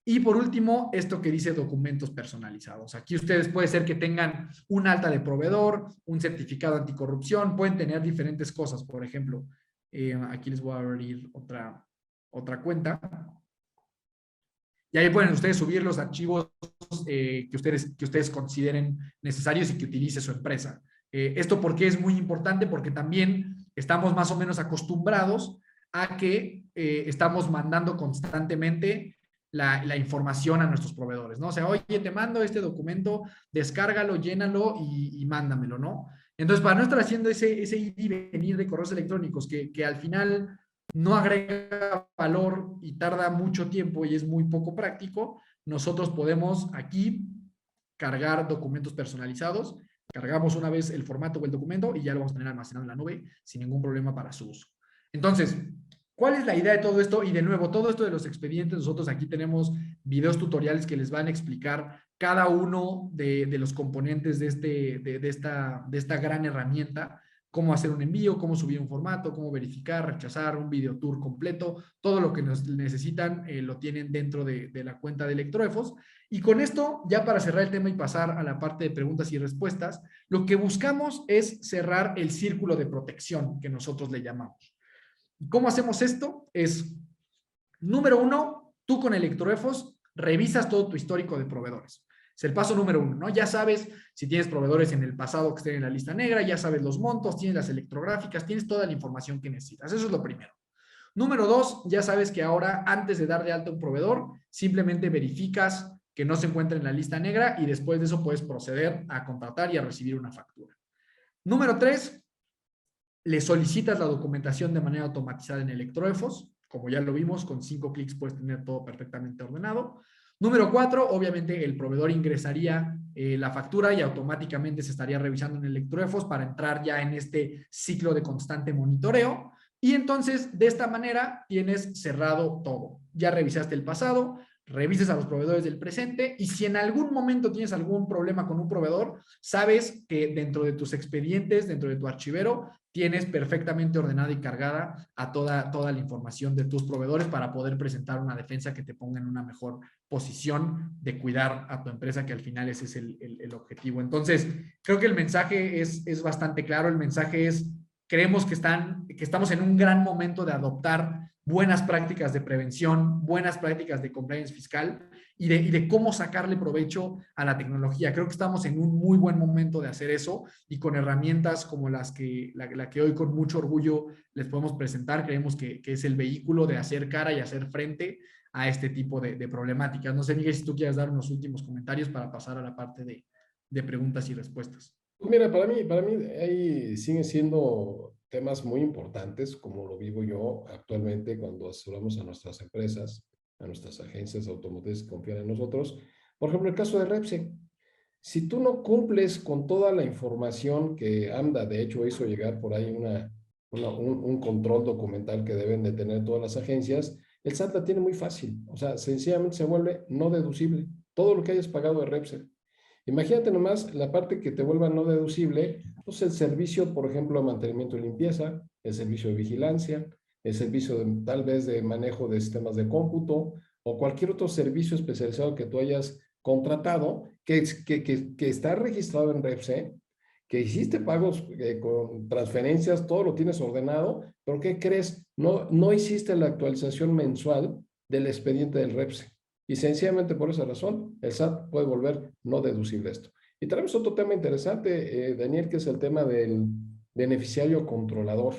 Y por último, esto que dice documentos personalizados. Aquí ustedes puede ser que tengan un alta de proveedor, un certificado anticorrupción, pueden tener diferentes cosas. Por ejemplo, aquí les voy a abrir otra cuenta. Y ahí pueden ustedes subir los archivos que ustedes consideren necesarios y que utilice su empresa. Esto porque es muy importante, porque también estamos más o menos acostumbrados a que estamos mandando constantemente la información a nuestros proveedores, ¿no? O sea, oye, te mando este documento, descárgalo, llénalo y mándamelo, ¿no? Entonces, para no estar haciendo ese ir y venir de correos electrónicos que al final no agrega valor y tarda mucho tiempo y es muy poco práctico, nosotros podemos aquí cargar documentos personalizados, cargamos una vez el formato o el documento y ya lo vamos a tener almacenado en la nube sin ningún problema para su uso. Entonces, ¿cuál es la idea de todo esto? Y de nuevo, todo esto de los expedientes, nosotros aquí tenemos videos tutoriales que les van a explicar cada uno de los componentes de esta gran herramienta, cómo hacer un envío, cómo subir un formato, cómo verificar, rechazar, un video tour completo, todo lo que nos necesitan lo tienen dentro de la cuenta de Electroefos. Y con esto, ya para cerrar el tema y pasar a la parte de preguntas y respuestas, lo que buscamos es cerrar el círculo de protección que nosotros le llamamos. ¿Cómo hacemos esto? Es, número uno, tú con Electroefos revisas todo tu histórico de proveedores. Es el paso número uno, ¿no? Ya sabes si tienes proveedores en el pasado que estén en la lista negra, ya sabes los montos, tienes las electrográficas, tienes toda la información que necesitas. Eso es lo primero. Número dos, ya sabes que ahora, antes de dar de alta un proveedor, simplemente verificas que no se encuentra en la lista negra y después de eso puedes proceder a contratar y a recibir una factura. Número tres, le solicitas la documentación de manera automatizada en Electroefos. Como ya lo vimos, con 5 clics puedes tener todo perfectamente ordenado. Número 4, obviamente el proveedor ingresaría la factura y automáticamente se estaría revisando en Electroefos para entrar ya en este ciclo de constante monitoreo. Y entonces, de esta manera, tienes cerrado todo. Ya revisaste el pasado, revises a los proveedores del presente y si en algún momento tienes algún problema con un proveedor, sabes que dentro de tus expedientes, dentro de tu archivero, tienes perfectamente ordenada y cargada a toda la información de tus proveedores para poder presentar una defensa que te ponga en una mejor posición de cuidar a tu empresa, que al final ese es el objetivo. Entonces, creo que el mensaje es bastante claro. El mensaje es, creemos que estamos en un gran momento de adoptar buenas prácticas de prevención, buenas prácticas de compliance fiscal y de cómo sacarle provecho a la tecnología. Creo que estamos en un muy buen momento de hacer eso y con herramientas como la que hoy con mucho orgullo les podemos presentar, creemos que es el vehículo de hacer cara y hacer frente a este tipo de problemáticas. No sé, Miguel, si tú quieres dar unos últimos comentarios para pasar a la parte de preguntas y respuestas. Mira, para mí ahí siguen siendo temas muy importantes, como lo vivo yo actualmente cuando asesoramos a nuestras empresas, a nuestras agencias automotrices que confían en nosotros. Por ejemplo, el caso de Repse. Si tú no cumples con toda la información que AMDA, de hecho, hizo llegar por ahí un control documental que deben de tener todas las agencias, el SAT la tiene muy fácil. O sea, sencillamente se vuelve no deducible. Todo lo que hayas pagado de Repse. Imagínate nomás la parte que te vuelva no deducible, pues el servicio, por ejemplo, de mantenimiento y limpieza, el servicio de vigilancia, el servicio tal vez de manejo de sistemas de cómputo o cualquier otro servicio especializado que tú hayas contratado, que está registrado en Repse, que hiciste pagos con transferencias, todo lo tienes ordenado, pero ¿qué crees? No hiciste la actualización mensual del expediente del Repse. Y sencillamente por esa razón, el SAT puede volver no deducible esto. Y tenemos otro tema interesante, Daniel, que es el tema del beneficiario controlador,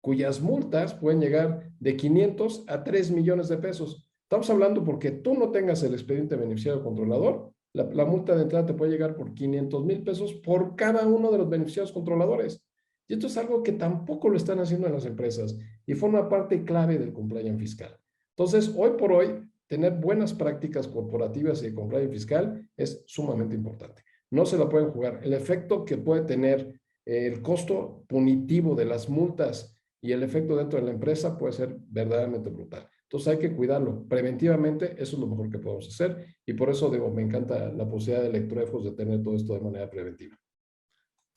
cuyas multas pueden llegar de 500 a 3 millones de pesos. Estamos hablando porque tú no tengas el expediente beneficiario controlador, la multa de entrada te puede llegar por 500,000 pesos por cada uno de los beneficiarios controladores. Y esto es algo que tampoco lo están haciendo en las empresas y forma parte clave del compliance fiscal. Entonces, hoy por hoy, tener buenas prácticas corporativas y de compliance fiscal es sumamente importante. No se la pueden jugar. El efecto que puede tener el costo punitivo de las multas y el efecto dentro de la empresa puede ser verdaderamente brutal. Entonces hay que cuidarlo. Preventivamente, eso es lo mejor que podemos hacer y por eso digo, me encanta la posibilidad de Electroefos de tener todo esto de manera preventiva.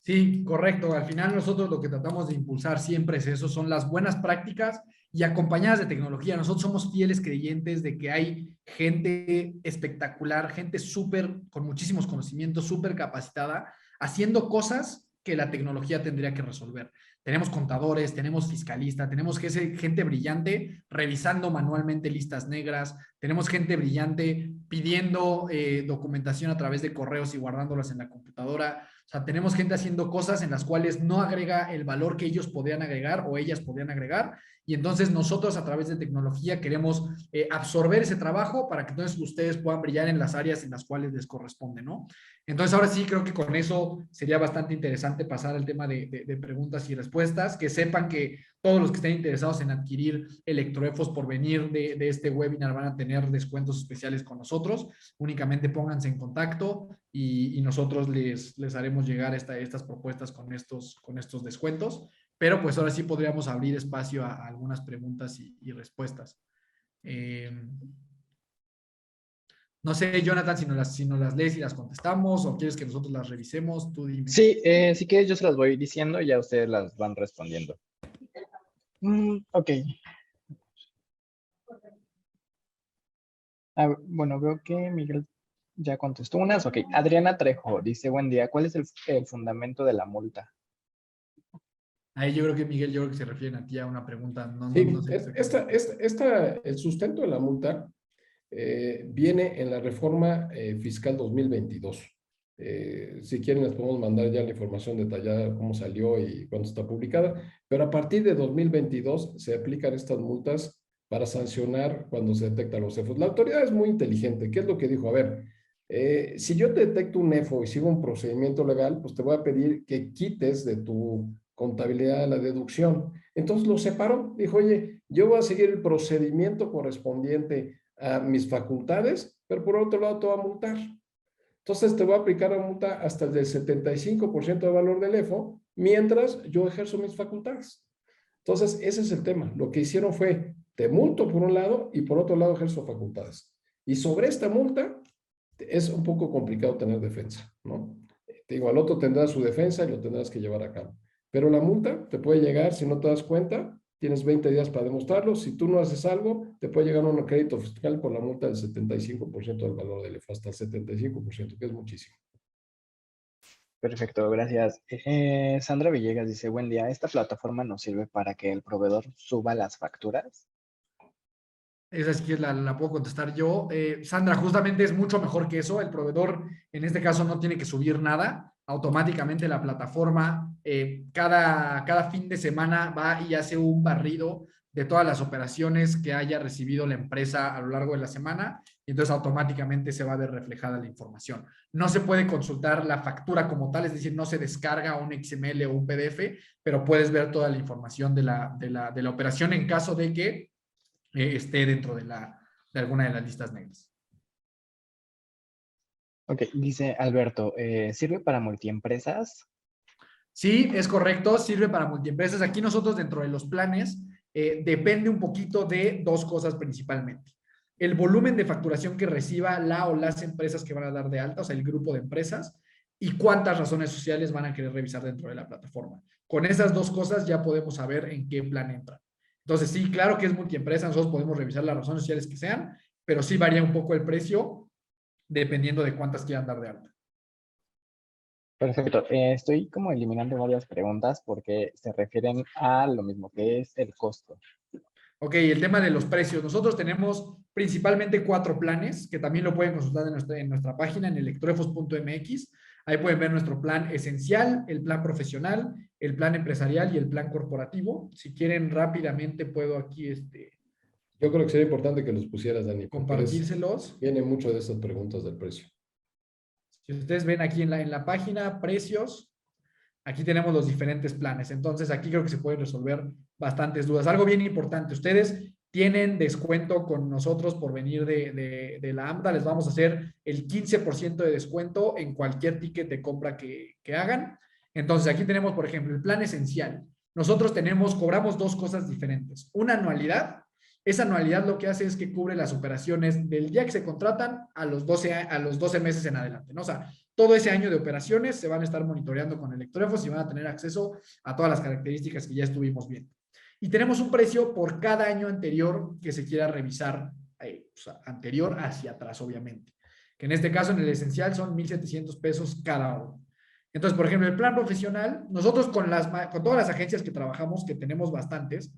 Sí, correcto. Al final nosotros lo que tratamos de impulsar siempre es eso, son las buenas prácticas y acompañadas de tecnología. Nosotros somos fieles creyentes de que hay gente espectacular, gente súper, con muchísimos conocimientos, súper capacitada, haciendo cosas que la tecnología tendría que resolver. Tenemos contadores, tenemos fiscalistas, tenemos gente brillante revisando manualmente listas negras, tenemos gente brillante pidiendo documentación a través de correos y guardándolas en la computadora. O sea, tenemos gente haciendo cosas en las cuales no agrega el valor que ellos podrían agregar o ellas podrían agregar. Y entonces nosotros a través de tecnología queremos absorber ese trabajo para que entonces ustedes puedan brillar en las áreas en las cuales les corresponde, ¿no? Entonces ahora sí creo que con eso sería bastante interesante pasar al tema de preguntas y respuestas, que sepan que todos los que estén interesados en adquirir Electroefos por venir de este webinar van a tener descuentos especiales con nosotros. Únicamente pónganse en contacto y nosotros les haremos llegar estas propuestas con estos descuentos. Pero pues ahora sí podríamos abrir espacio a algunas preguntas y respuestas. No sé, Jonathan, si nos las lees y las contestamos o quieres que nosotros las revisemos, tú dime. Sí, si quieres yo se las voy diciendo y ya ustedes las van respondiendo. Ok. Bueno, veo que Miguel ya contestó unas. Ok, Adriana Trejo dice, buen día, ¿cuál es el fundamento de la multa? Ahí yo creo que Miguel, yo creo que se refieren a ti a una pregunta, Sí, no sé exactamente. el sustento de la multa viene en la reforma fiscal 2022. Si quieren, les podemos mandar ya la información detallada, cómo salió y cuándo está publicada, pero a partir de 2022 se aplican estas multas para sancionar cuando se detectan los EFOs. La autoridad es muy inteligente. ¿Qué es lo que dijo? A ver, si yo te detecto un EFO y sigo un procedimiento legal, pues te voy a pedir que quites de tu contabilidad la deducción. Entonces lo separó. Dijo, oye, yo voy a seguir el procedimiento correspondiente a mis facultades, pero por otro lado te voy a multar. Entonces te voy a aplicar la multa hasta el del 75% de valor del EFO, mientras yo ejerzo mis facultades. Entonces, ese es el tema. Lo que hicieron fue, te multo por un lado y por otro lado ejerzo facultades. Y sobre esta multa es un poco complicado tener defensa, ¿no? Te digo, al otro tendrás su defensa y lo tendrás que llevar a cabo. Pero la multa te puede llegar, si no te das cuenta, tienes 20 días para demostrarlo. Si tú no haces algo, te puede llegar un crédito fiscal con la multa del 75% del valor del EFO, hasta el 75%, que es muchísimo. Perfecto, gracias. Sandra Villegas dice, buen día, ¿esta plataforma nos sirve para que el proveedor suba las facturas? Esa sí que la puedo contestar yo. Sandra, justamente es mucho mejor que eso. El proveedor, en este caso, no tiene que subir nada. Automáticamente la plataforma, cada fin de semana va y hace un barrido de todas las operaciones que haya recibido la empresa a lo largo de la semana y entonces automáticamente se va a ver reflejada la información. No se puede consultar la factura como tal, es decir, no se descarga un XML o un PDF, pero puedes ver toda la información de la operación en caso de que esté dentro de alguna de las listas negras. Ok, dice Alberto, ¿sirve para multiempresas? Sí, es correcto, sirve para multiempresas. Aquí nosotros dentro de los planes depende un poquito de dos cosas principalmente. El volumen de facturación que reciba la o las empresas que van a dar de alta, o sea, el grupo de empresas, y cuántas razones sociales van a querer revisar dentro de la plataforma. Con esas dos cosas ya podemos saber en qué plan entra. Entonces, sí, claro que es multiempresa, nosotros podemos revisar las razones sociales que sean, pero sí varía un poco el precio dependiendo de cuántas quieran dar de alta. Perfecto, estoy como eliminando varias preguntas porque se refieren a lo mismo que es el costo. Ok, el tema de los precios. Nosotros tenemos principalmente 4 planes que también lo pueden consultar en nuestra página en electroefos.mx. Ahí pueden ver nuestro plan esencial, el plan profesional, el plan empresarial y el plan corporativo. Si quieren rápidamente puedo aquí Yo creo que sería importante que los pusieras, Dani, porque compartírselos. viene mucho de esas preguntas del precio. Si ustedes ven aquí en la página, precios, aquí tenemos los diferentes planes. Entonces, aquí creo que se pueden resolver bastantes dudas. Algo bien importante, ustedes tienen descuento con nosotros por venir de la AMDA. Les vamos a hacer el 15% de descuento en cualquier ticket de compra que hagan. Entonces, aquí tenemos, por ejemplo, el plan esencial. Nosotros cobramos dos cosas diferentes. Una anualidad. Esa anualidad lo que hace es que cubre las operaciones del día que se contratan a los 12 meses en adelante, ¿no? O sea, todo ese año de operaciones se van a estar monitoreando con Electroefos y van a tener acceso a todas las características que ya estuvimos viendo. Y tenemos un precio por cada año anterior que se quiera revisar, o sea, anterior hacia atrás, obviamente. Que en este caso, en el esencial, son 1,700 pesos cada uno. Entonces, por ejemplo, el plan profesional, nosotros con todas las agencias que trabajamos, que tenemos bastantes,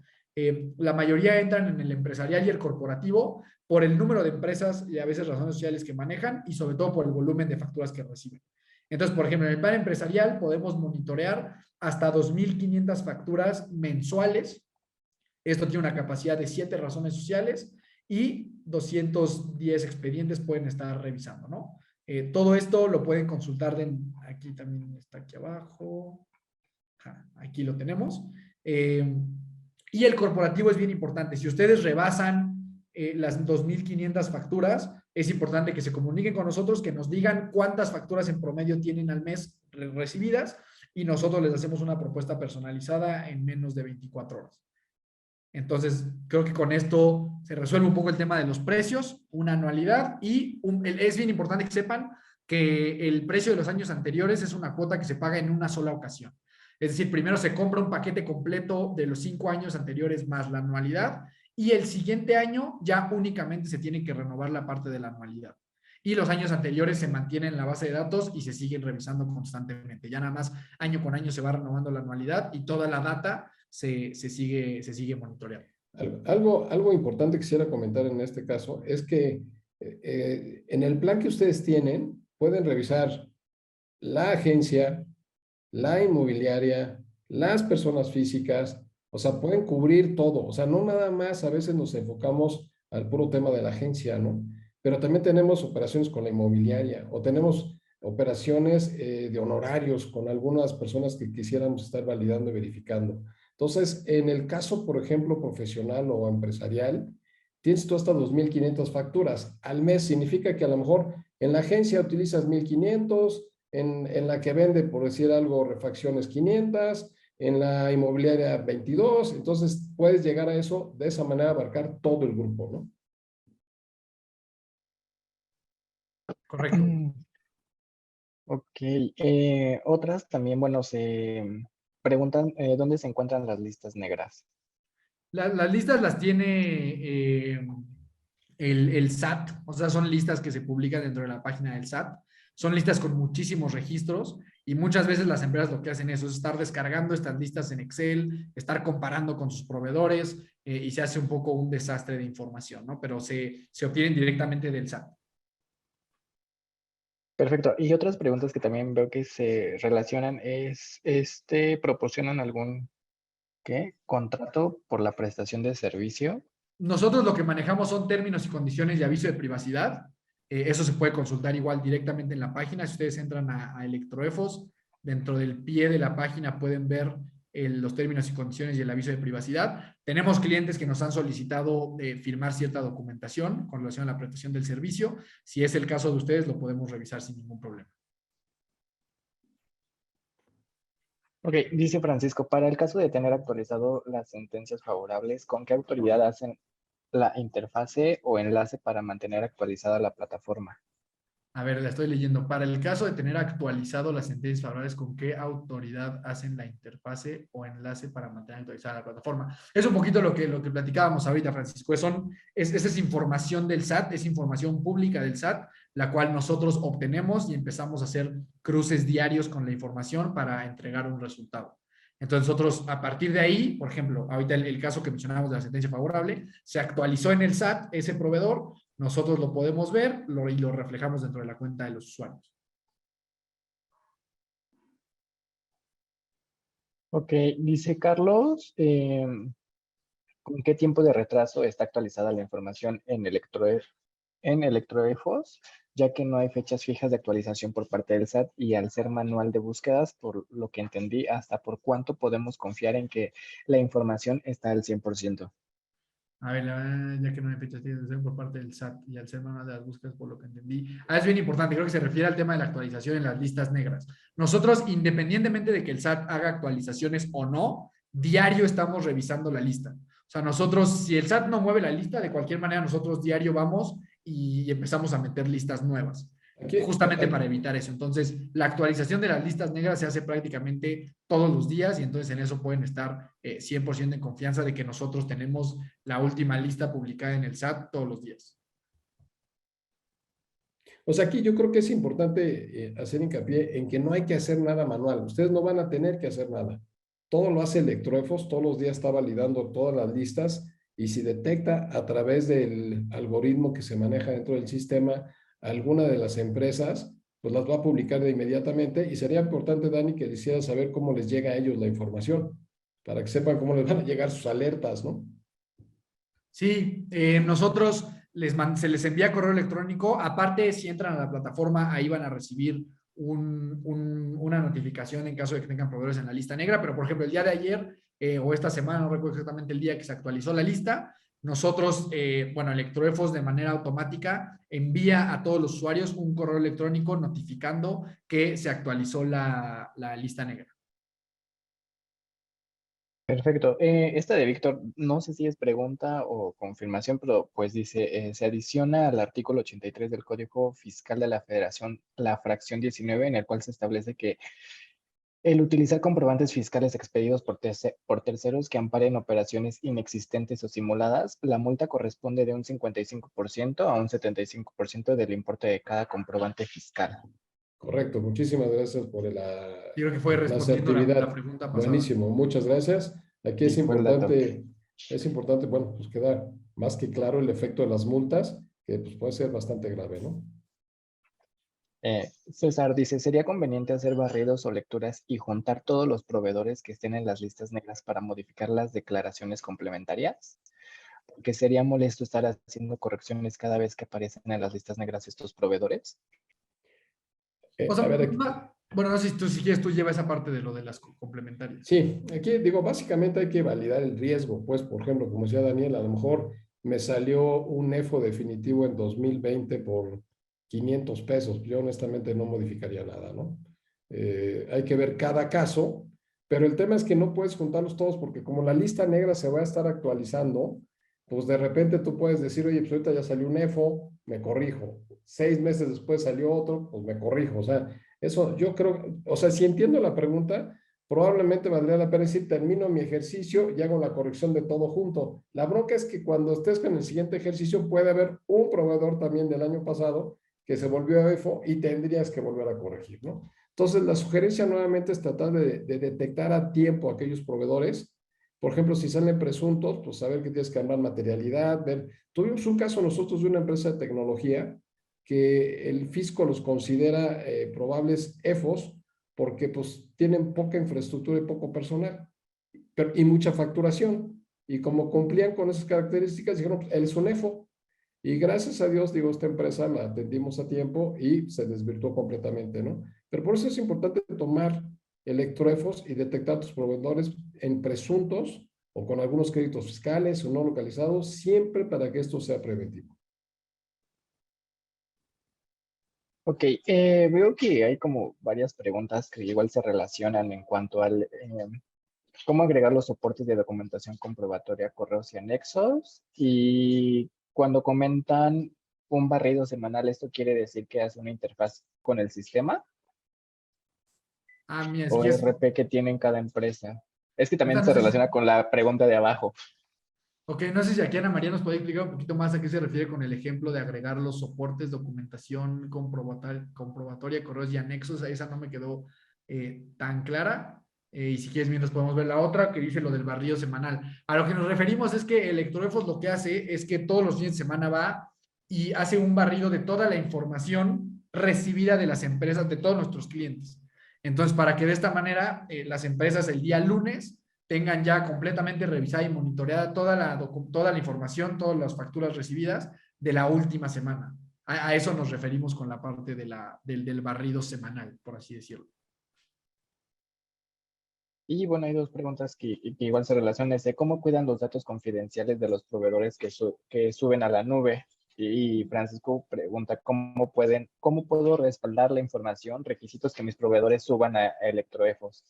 la mayoría entran en el empresarial y el corporativo por el número de empresas y a veces razones sociales que manejan y sobre todo por el volumen de facturas que reciben. Entonces, por ejemplo, en el plan empresarial podemos monitorear hasta 2,500 facturas mensuales. Esto tiene una capacidad de 7 razones sociales y 210 expedientes pueden estar revisando, ¿no? Todo esto lo pueden consultar aquí también está aquí abajo. Aquí lo tenemos. Y el corporativo es bien importante. Si ustedes rebasan las 2,500 facturas, es importante que se comuniquen con nosotros, que nos digan cuántas facturas en promedio tienen al mes recibidas y nosotros les hacemos una propuesta personalizada en menos de 24 horas. Entonces, creo que con esto se resuelve un poco el tema de los precios, una anualidad y es bien importante que sepan que el precio de los años anteriores es una cuota que se paga en una sola ocasión. Es decir, primero se compra un paquete completo de los 5 años anteriores más la anualidad y el siguiente año ya únicamente se tiene que renovar la parte de la anualidad. Y los años anteriores se mantienen en la base de datos y se siguen revisando constantemente. Ya nada más año con año se va renovando la anualidad y toda la data se sigue monitoreando. Algo importante que quisiera comentar en este caso es que en el plan que ustedes tienen pueden revisar la agencia, la inmobiliaria, las personas físicas, o sea, pueden cubrir todo, o sea, no nada más a veces nos enfocamos al puro tema de la agencia, ¿no? Pero también tenemos operaciones con la inmobiliaria o tenemos operaciones de honorarios con algunas personas que quisiéramos estar validando y verificando. Entonces, en el caso, por ejemplo, profesional o empresarial, tienes tú hasta 2,500 facturas al mes. Significa que a lo mejor en la agencia utilizas 1,500, en la que vende, por decir algo, refacciones 500, en la inmobiliaria 22. Entonces, puedes llegar a eso, de esa manera abarcar todo el grupo, ¿no? Correcto. Ok. Otras también, bueno, se preguntan dónde se encuentran las listas negras. Las listas las tiene el SAT, o sea, son listas que se publican dentro de la página del SAT. Son listas con muchísimos registros y muchas veces las empresas lo que hacen eso es estar descargando estas listas en Excel, estar comparando con sus proveedores y se hace un poco un desastre de información, ¿no? Pero se obtienen directamente del SAT. Perfecto. Y otras preguntas que también veo que se relacionan es, ¿proporcionan algún contrato por la prestación de servicio? Nosotros lo que manejamos son términos y condiciones de aviso de privacidad. Eso se puede consultar igual directamente en la página. Si ustedes entran a Electroefos, dentro del pie de la página pueden ver los términos y condiciones y el aviso de privacidad. Tenemos clientes que nos han solicitado firmar cierta documentación con relación a la prestación del servicio. Si es el caso de ustedes, lo podemos revisar sin ningún problema. Ok, dice Francisco, para el caso de tener actualizado las sentencias favorables, ¿con qué autoridad hacen la interfase o enlace para mantener actualizada la plataforma? A ver, la estoy leyendo. Para el caso de tener actualizado las sentencias favorables, ¿con qué autoridad hacen la interfase o enlace para mantener actualizada la plataforma? Es un poquito lo que platicábamos ahorita, Francisco. Esa es información del SAT, es información pública del SAT, la cual nosotros obtenemos y empezamos a hacer cruces diarios con la información para entregar un resultado. Entonces nosotros, a partir de ahí, por ejemplo, ahorita el caso que mencionábamos de la sentencia favorable, se actualizó en el SAT ese proveedor, nosotros lo podemos ver y lo reflejamos dentro de la cuenta de los usuarios. Ok, dice Carlos, ¿con qué tiempo de retraso está actualizada la información en Electroefos? Ya que no hay fechas fijas de actualización por parte del SAT y al ser manual de búsquedas, por lo que entendí, hasta por cuánto podemos confiar en que la información está al 100%. A ver, ya que no hay fechas de actualización por parte del SAT y al ser manual de las búsquedas, por lo que entendí. Es bien importante, creo que se refiere al tema de la actualización en las listas negras. Nosotros, independientemente de que el SAT haga actualizaciones o no, diario estamos revisando la lista. O sea, nosotros, si el SAT no mueve la lista, de cualquier manera nosotros diario vamos y empezamos a meter listas nuevas. Justamente para evitar eso. Entonces, la actualización de las listas negras se hace prácticamente todos los días y entonces en eso pueden estar 100% en confianza de que nosotros tenemos la última lista publicada en el SAT todos los días. O sea, aquí yo creo que es importante hacer hincapié en que no hay que hacer nada manual. Ustedes no van a tener que hacer nada. Todo lo hace Electroefos, todos los días está validando todas las listas y si detecta a través del algoritmo que se maneja dentro del sistema alguna de las empresas, pues las va a publicar de inmediatamente y sería importante, Dani, que les hiciera saber cómo les llega a ellos la información, para que sepan cómo les van a llegar sus alertas, ¿no? Sí, nosotros se les envía correo electrónico. Aparte, si entran a la plataforma, ahí van a recibir una notificación en caso de que tengan proveedores en la lista negra. Pero, por ejemplo, el día de ayer o esta semana, no recuerdo exactamente el día que se actualizó la lista, nosotros, Electroefos de manera automática envía a todos los usuarios un correo electrónico notificando que se actualizó la lista negra. Perfecto. Esta de Víctor, no sé si es pregunta o confirmación, pero pues dice, se adiciona al artículo 83 del Código Fiscal de la Federación la fracción 19, en el cual se establece que el utilizar comprobantes fiscales expedidos por terceros que amparen operaciones inexistentes o simuladas, la multa corresponde de un 55% a un 75% del importe de cada comprobante fiscal. Correcto, muchísimas gracias por Yo creo que fue la respondiendo la asertividad. pregunta pasada. Buenísimo, muchas gracias. Aquí Sí, fue el dato. es importante, bueno, pues queda más que claro el efecto de las multas, que pues puede ser bastante grave, ¿no? César dice, ¿sería conveniente hacer barridos o lecturas y juntar todos los proveedores que estén en las listas negras para modificar las declaraciones complementarias? Porque sería molesto estar haciendo correcciones cada vez que aparecen en las listas negras estos proveedores. O sea, A ver, bueno, no sé si tú si quieres, tú lleva esa parte de lo de las complementarias. sí, aquí digo, básicamente hay que validar el riesgo, pues, por ejemplo, como decía Daniel, a lo mejor me salió un EFO definitivo en 2020 por 500 pesos. Yo honestamente no modificaría nada, ¿no? Hay que ver cada caso, pero el tema es que no puedes juntarlos todos porque como la lista negra se va a estar actualizando, pues de repente tú puedes decir, oye, pues ahorita ya salió un EFO, me corrijo. 6 meses después salió otro, pues me corrijo. O sea, eso yo creo, o sea, si entiendo la pregunta, probablemente valdría la pena decir, termino mi ejercicio y hago la corrección de todo junto. La bronca es que cuando estés con el siguiente ejercicio puede haber un proveedor también del año pasado que se volvió a EFO y tendrías que volver a corregir, ¿no? Entonces, la sugerencia nuevamente es tratar de detectar a tiempo a aquellos proveedores. Por ejemplo, si salen presuntos, pues saber que tienes que armar materialidad, ver. Tuvimos un caso nosotros de una empresa de tecnología que el fisco los considera probables EFOS porque pues tienen poca infraestructura y poco personal y mucha facturación. Y como cumplían con esas características, dijeron, pues, él es un EFO. Y gracias a Dios, digo, esta empresa la atendimos a tiempo y se desvirtuó completamente, ¿no? Pero por eso es importante tomar electroefos y detectar tus proveedores en presuntos o con algunos créditos fiscales o no localizados, siempre para que esto sea preventivo. Ok, veo que hay como varias preguntas que igual se relacionan en cuanto al cómo agregar los soportes de documentación comprobatoria, correos y anexos. Y cuando comentan un barrido semanal, ¿esto quiere decir que hace una interfaz con el sistema Ah, mira, si o quieres, RP que tiene en cada empresa? Es que esta también no se sé relaciona con la pregunta de abajo. ok, no sé si aquí Ana María nos puede explicar un poquito más a qué se refiere con el ejemplo de agregar los soportes, documentación comprobatoria, correos y anexos. Esa no me quedó tan clara. Y si quieres, mientras podemos ver la otra que dice lo del barrido semanal. A lo que nos referimos es que Electroefos lo que hace es que todos los fines de semana va y hace un barrido de toda la información recibida de las empresas, de todos nuestros clientes. Entonces, para que de esta manera las empresas el día lunes tengan ya completamente revisada y monitoreada toda la información, todas las facturas recibidas de la última semana. A eso nos referimos con la parte del barrido semanal, por así decirlo. Y bueno, hay dos preguntas que igual se relacionan. Es de cómo cuidan los datos confidenciales de los proveedores que suben a la nube. Y Francisco pregunta, ¿cómo puedo respaldar la información, requisitos que mis proveedores suban a Electroefos?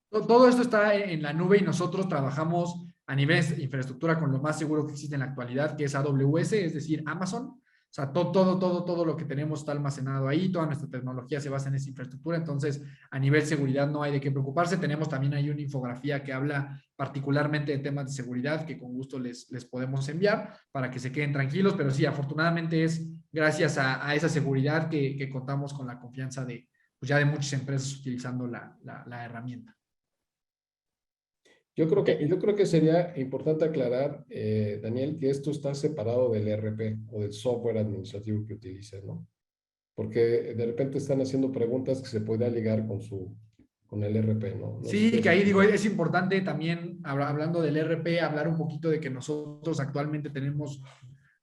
Todo esto está en la nube y nosotros trabajamos a nivel de infraestructura con lo más seguro que existe en la actualidad, que es AWS, es decir, Amazon. O sea, todo lo que tenemos está almacenado ahí, toda nuestra tecnología se basa en esa infraestructura, entonces a nivel seguridad no hay de qué preocuparse. Tenemos también ahí una infografía que habla particularmente de temas de seguridad que con gusto les podemos enviar para que se queden tranquilos, pero sí, afortunadamente es gracias a esa seguridad que contamos con la confianza de, pues ya de muchas empresas utilizando la herramienta. Ok, Yo creo que sería importante aclarar, Daniel, que esto está separado del ERP o del software administrativo que utilices, ¿no? Porque de repente están haciendo preguntas que se podría ligar con el ERP, ¿no? No sé si Sí, quieres que ahí digo, explicar. es importante también, hablando del RP, hablar un poquito de que nosotros actualmente tenemos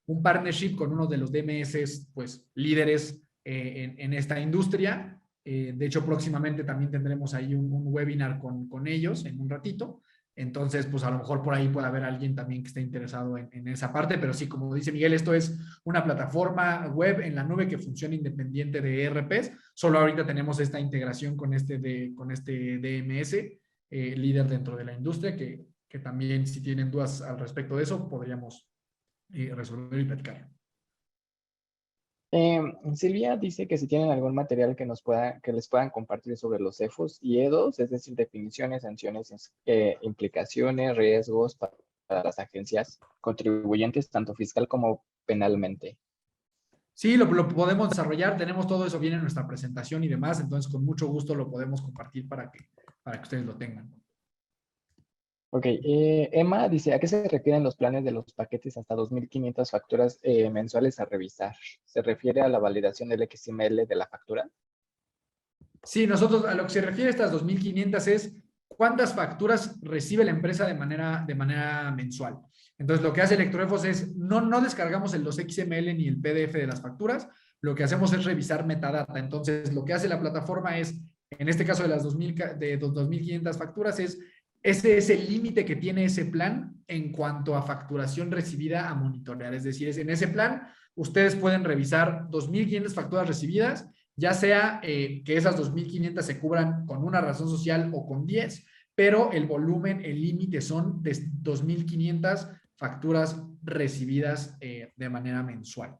un partnership con uno de los DMS, pues, líderes en esta industria. De hecho, próximamente también tendremos ahí un webinar con ellos en un ratito. Entonces, pues a lo mejor por ahí puede haber alguien también que esté interesado en esa parte, pero sí, como dice Miguel, esto es una plataforma web en la nube que funciona independiente de ERPs. Solo ahorita tenemos esta integración con este DMS líder dentro de la industria, que también si tienen dudas al respecto de eso, podríamos resolver y platicar. Silvia dice que si tienen algún material que les puedan compartir sobre los CEFOS y EDOS, es decir, definiciones, sanciones, implicaciones, riesgos para las agencias contribuyentes, tanto fiscal como penalmente. Sí, lo podemos desarrollar, tenemos todo eso bien en nuestra presentación y demás, entonces con mucho gusto lo podemos compartir para que ustedes lo tengan. Ok, Emma dice, ¿a qué se refieren los planes de los paquetes hasta 2.500 facturas mensuales a revisar? ¿Se refiere a la validación del XML de la factura? Sí, nosotros a lo que se refiere a estas 2.500 es cuántas facturas recibe la empresa de manera mensual. Entonces, lo que hace Electroefos es, no descargamos los XML ni el PDF de las facturas, lo que hacemos es revisar metadata. Entonces, lo que hace la plataforma es, en este caso de las 2.500 facturas, ese es el límite que tiene ese plan en cuanto a facturación recibida a monitorear. Es decir, en ese plan, ustedes pueden revisar 2.500 facturas recibidas, ya sea que esas 2.500 se cubran con una razón social o con 10, pero el volumen, el límite son de 2.500 facturas recibidas de manera mensual.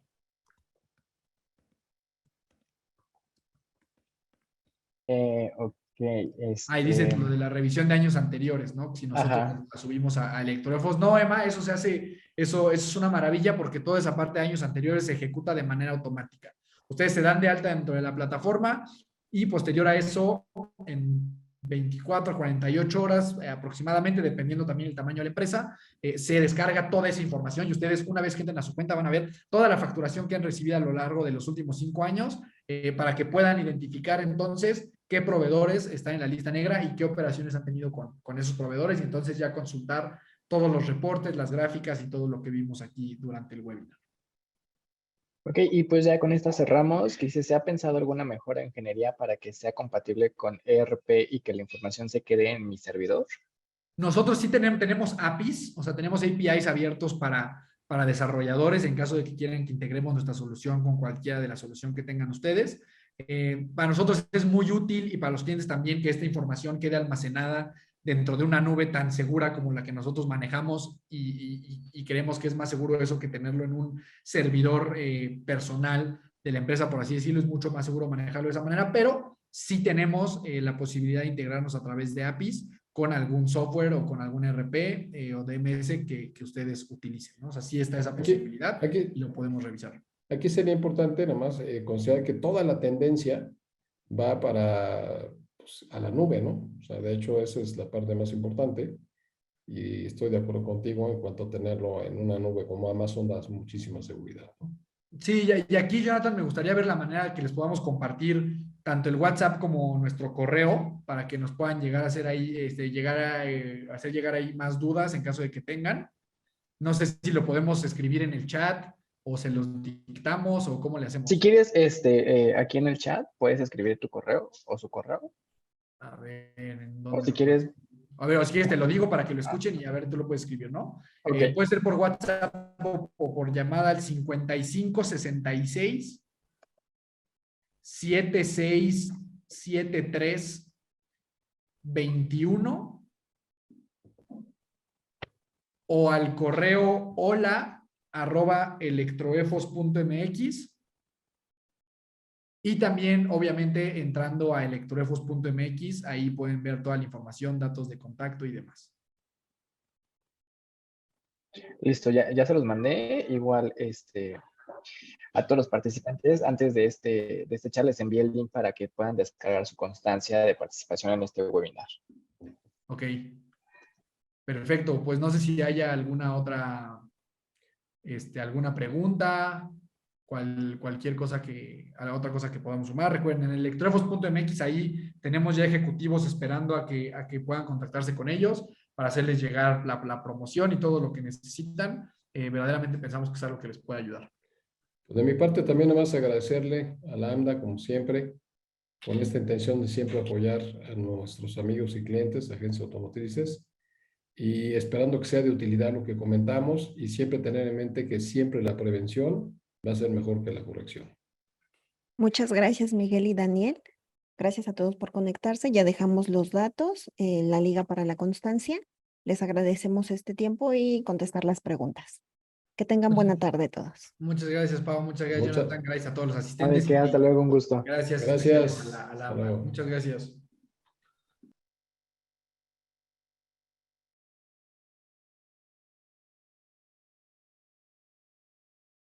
Ok. Ahí dice lo de la revisión de años anteriores, ¿no? Si nosotros la subimos a Electroefos. No, Emma, eso se hace, eso es una maravilla porque toda esa parte de años anteriores se ejecuta de manera automática. Ustedes se dan de alta dentro de la plataforma y posterior a eso, en 24 a 48 horas aproximadamente, dependiendo también del tamaño de la empresa, se descarga toda esa información y ustedes una vez que entren a su cuenta van a ver toda la facturación que han recibido a lo largo de los últimos 5 años para que puedan identificar entonces qué proveedores están en la lista negra y qué operaciones han tenido con esos proveedores y entonces ya consultar todos los reportes, las gráficas y todo lo que vimos aquí durante el webinar. Ok, y pues ya con esta cerramos. Quise, ¿se ha pensado alguna mejora en ingeniería para que sea compatible con ERP y que la información se quede en mi servidor? Nosotros sí tenemos APIs, o sea, tenemos APIs abiertos para desarrolladores en caso de que quieran que integremos nuestra solución con cualquiera de la solución que tengan ustedes. Para nosotros es muy útil y para los clientes también que esta información quede almacenada dentro de una nube tan segura como la que nosotros manejamos y creemos que es más seguro eso que tenerlo en un servidor personal de la empresa, por así decirlo, es mucho más seguro manejarlo de esa manera, pero sí tenemos la posibilidad de integrarnos a través de APIs con algún software o con algún RP o DMS que ustedes utilicen, ¿no? O sea, sí está esa posibilidad y lo podemos revisar. Aquí sería importante nada más considerar que toda la tendencia va pues, a la nube, ¿no? O sea, de hecho, esa es la parte más importante y estoy de acuerdo contigo en cuanto a tenerlo en una nube como Amazon da muchísima seguridad, ¿no? Sí, y aquí, Jonathan, me gustaría ver la manera que les podamos compartir tanto el WhatsApp como nuestro correo para que nos puedan llegar a hacer ahí, hacer llegar ahí más dudas en caso de que tengan. No sé si lo podemos escribir en el chat o se los dictamos o cómo le hacemos. Si quieres, aquí en el chat puedes escribir tu correo o su correo. A ver, ¿en O dónde si lo quieres. puedo? A ver, o si quieres te lo digo para que lo escuchen y a ver, tú lo puedes escribir, ¿no? Ok. Puede ser por WhatsApp o por llamada al 5566 7673 21 o al correo hola@electroefos.mx y también obviamente entrando a electroefos.mx ahí pueden ver toda la información, datos de contacto y demás. Listo, ya se los mandé. Igual, a todos los participantes, antes de este chat les envié el link para que puedan descargar su constancia de participación en este webinar. Ok. Perfecto. Pues no sé si haya alguna otra, alguna pregunta, cualquier cosa otra cosa que podamos sumar. Recuerden, en electroefos.mx ahí tenemos ya ejecutivos esperando a que puedan contactarse con ellos para hacerles llegar la promoción y todo lo que necesitan. Verdaderamente pensamos que es algo que les puede ayudar. Pues de mi parte también nada más agradecerle a la AMDA, como siempre, con esta intención de siempre apoyar a nuestros amigos y clientes, agencias automotrices, y esperando que sea de utilidad lo que comentamos y siempre tener en mente que siempre la prevención va a ser mejor que la corrección. Muchas gracias, Miguel y Daniel. Gracias a todos por conectarse. Ya dejamos los datos, la liga para la constancia. Les agradecemos este tiempo y contestar las preguntas. Que tengan buena tarde todos. Muchas gracias, Pau. Muchas gracias, Muchas Jonathan. Gracias a todos los Vale, asistentes. que hasta y luego, un gusto. gracias, Gracias. a la Hasta luego. muchas gracias.